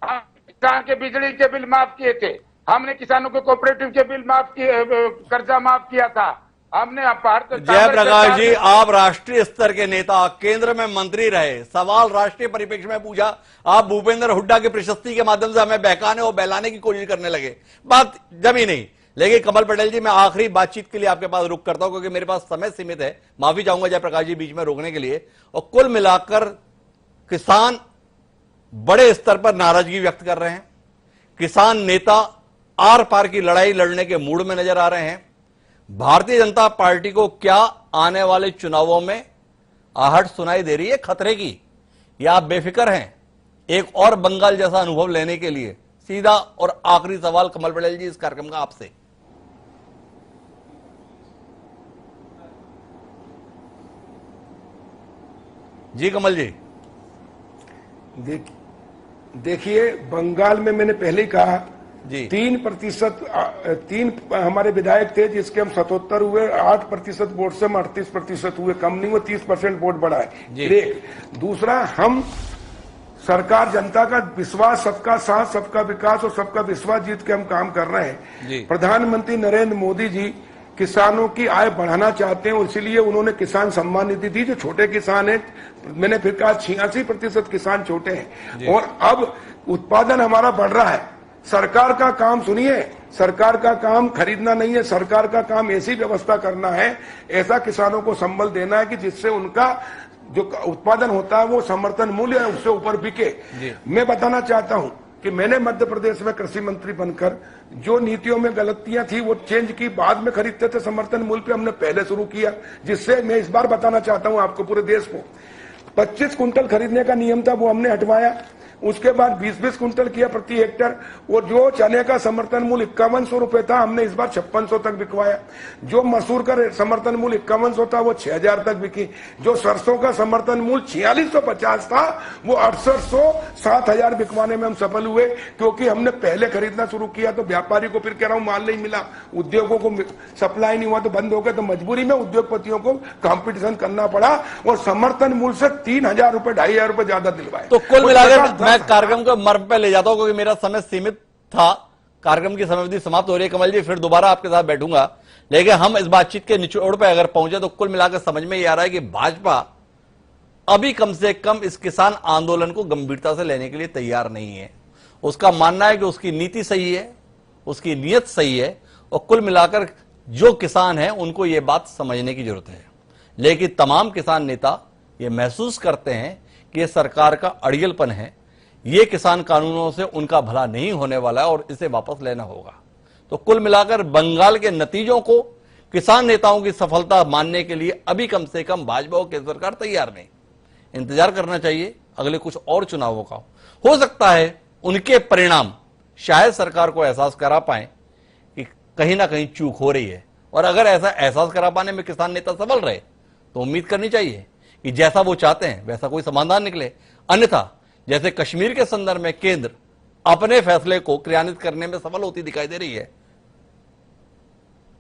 किसान के बिजली के बिल माफ किए थे हमने, किसानों के कोऑपरेटिव के बिल माफ किए, कर्जा माफ किया था हमने। जयप्रकाश जी, आप राष्ट्रीय स्तर के नेता, केंद्र में मंत्री रहे, सवाल राष्ट्रीय परिप्रेक्ष्य में पूछा, आप भूपेंद्र हुड्डा की प्रशस्ति के माध्यम से हमें बहकाने और बहलाने की कोशिश करने लगे, बात जमी नहीं। लेकिन कमल पटेल जी, मैं आखिरी बातचीत के लिए आपके पास रुक करता हूं क्योंकि मेरे पास समय सीमित है, माफी चाहूंगा जयप्रकाश जी बीच में रोकने के लिए। और कुल मिलाकर किसान बड़े स्तर पर नाराजगी व्यक्त कर रहे हैं, किसान नेता आर पार की लड़ाई लड़ने के मूड में नजर आ रहे हैं। भारतीय जनता पार्टी को क्या आने वाले चुनावों में आहट सुनाई दे रही है खतरे की, या आप बेफिक्र हैं एक और बंगाल जैसा अनुभव लेने के लिए? सीधा और आखिरी सवाल कमल पटेल जी इस कार्यक्रम का आपसे। जी कमल जी। देखिए, बंगाल में मैंने पहले ही कहा जी 3% हमारे विधायक थे जिसके हम 77 हुए, 8% वोट से हम 38% हुए, कम नहीं हुए, 30% वोट बढ़ा है। एक दूसरा, हम सरकार जनता का विश्वास, सबका साथ, सबका विकास और सबका विश्वास जीत के हम काम कर रहे हैं। प्रधानमंत्री नरेंद्र मोदी जी किसानों की आय बढ़ाना चाहते हैं और इसीलिए उन्होंने किसान सम्मान निधि दी। जो छोटे किसान हैं, मैंने फिर कहा 86% किसान छोटे हैं, और अब उत्पादन हमारा बढ़ रहा है। सरकार का काम सुनिए, सरकार का काम खरीदना नहीं है, सरकार का काम ऐसी व्यवस्था करना है, ऐसा किसानों को संबल देना है कि जिससे उनका जो उत्पादन होता है वो समर्थन मूल्य है उससे ऊपर बिके। मैं बताना चाहता हूं कि मैंने मध्य प्रदेश में कृषि मंत्री बनकर जो नीतियों में गलतियां थी वो चेंज की, बाद में खरीदते थे समर्थन मूल्य पे, हमने पहले शुरू किया, जिससे मैं इस बार बताना चाहता हूं आपको, पूरे देश को 25 कुंटल खरीदने का नियम था वो हमने हटवाया। उसके बाद 20-20 कुंटल किया प्रति हेक्टर, और जो चने का समर्थन मूल्य 5100 रुपए था हमने इस बार 5600 तक बिकवाया। जो मसूर का समर्थन मूल्य 5100 था वो 6000 तक बिकी। जो सरसों का समर्थन मूल्य 4650 था वो 6800, 7000 बिकवाने में हम सफल हुए, क्योंकि हमने पहले खरीदना शुरू किया। तो व्यापारी को फिर कह रहा हूं माल नहीं मिला, उद्योगों को सप्लाई नहीं हुआ तो बंद हो गए, तो मजबूरी में उद्योगपतियों को कॉम्पिटिशन करना पड़ा और समर्थन मूल्य से 3000 रुपए, 2500 रुपए ज्यादा दिलवाए। तो कुल मिलाकर मैं कार्यक्रम को मर्म पे ले जाता हूं क्योंकि मेरा समय सीमित था, कार्यक्रम की समयावधि समाप्त हो रही है। कमल जी, फिर दोबारा आपके साथ बैठूंगा, लेकिन हम इस बातचीत के निचोड़ पे अगर पहुंचे तो कुल मिलाकर समझ में ये आ रहा है कि भाजपा अभी कम से कम इस किसान आंदोलन को गंभीरता से लेने के लिए तैयार नहीं है। उसका मानना है कि उसकी नीति सही है, उसकी नीयत सही है, और कुल मिलाकर जो किसान है उनको ये बात समझने की जरूरत है। लेकिन तमाम किसान नेता ये महसूस करते हैं कि यह सरकार का अड़ियलपन है, ये किसान कानूनों से उनका भला नहीं होने वाला है और इसे वापस लेना होगा। तो कुल मिलाकर बंगाल के नतीजों को किसान नेताओं की सफलता मानने के लिए अभी कम से कम भाजपा और केंद्र सरकार तैयार नहीं, इंतजार करना चाहिए अगले कुछ और चुनावों का। हो सकता है उनके परिणाम शायद सरकार को एहसास करा पाए कि कहीं ना कहीं चूक हो रही है, और अगर ऐसा एहसास करा पाने में किसान नेता सफल रहे तो उम्मीद करनी चाहिए कि जैसा वो चाहते हैं वैसा कोई समाधान निकले। अन्यथा जैसे कश्मीर के संदर्भ में केंद्र अपने फैसले को क्रियान्वित करने में सफल होती दिखाई दे रही है,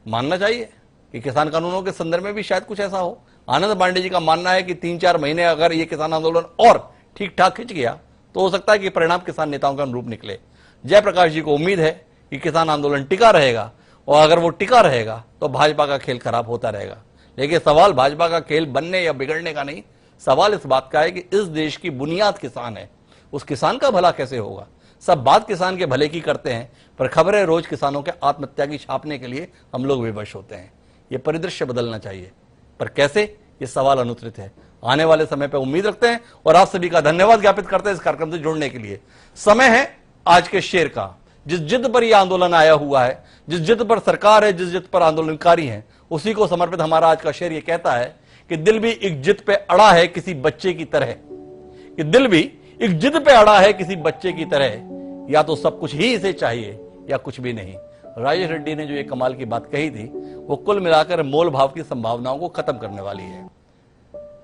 मानना चाहिए कि किसान कानूनों के संदर्भ में भी शायद कुछ ऐसा हो। आनंद पांडे जी का मानना है कि 3-4 महीने अगर ये किसान आंदोलन और ठीक ठाक खिंच गया तो हो सकता है कि परिणाम किसान नेताओं के अनुरूप निकले। जयप्रकाश जी को उम्मीद है कि किसान आंदोलन टिका रहेगा, और अगर वो टिका रहेगा तो भाजपा का खेल खराब होता रहेगा। लेकिन सवाल भाजपा का खेल बनने या बिगड़ने का नहीं, सवाल इस बात का है कि इस देश की बुनियाद किसान है, उस किसान का भला कैसे होगा। सब बात किसान के भले की करते हैं, पर खबरें रोज किसानों के आत्महत्या की छापने के लिए हम लोग विवश होते हैं। ये परिदृश्य बदलना चाहिए, पर कैसे, ये सवाल अनुत्तरित है। आने वाले समय पर उम्मीद रखते हैं और आप सभी का धन्यवाद ज्ञापित करते हैं इस कार्यक्रम से जुड़ने के लिए। समय है आज के शेर का। जिस जिद पर यह आंदोलन आया हुआ है, जिस जिद पर सरकार है, जिस जिद पर आंदोलनकारी हैं, उसी को समर्पित हमारा आज का शेर यह कहता है कि दिल भी एक जिद पे अड़ा है किसी बच्चे की तरह, कि दिल भी एक जिद पे अड़ा है किसी बच्चे की तरह, या तो सब कुछ ही इसे चाहिए या कुछ भी नहीं। राजेश रेड्डी ने जो ये कमाल की बात कही थी वो कुल मिलाकर मोल भाव की संभावनाओं को खत्म करने वाली है।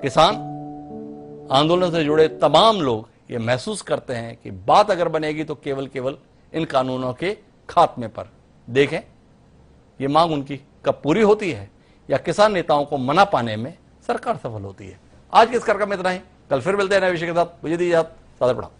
किसान आंदोलन से जुड़े तमाम लोग ये महसूस करते हैं कि बात अगर बनेगी तो केवल इन कानूनों के खात्मे पर। देखें ये मांग उनकी कब पूरी होती है या किसान नेताओं को मना पाने में सरकार सफल होती है। आज के इस कार्यक्रम में इतना ही, कल फिर मिलते हैं नए विषय के साथ। मुझे दीजिए इजाजत, सादर प्रणाम।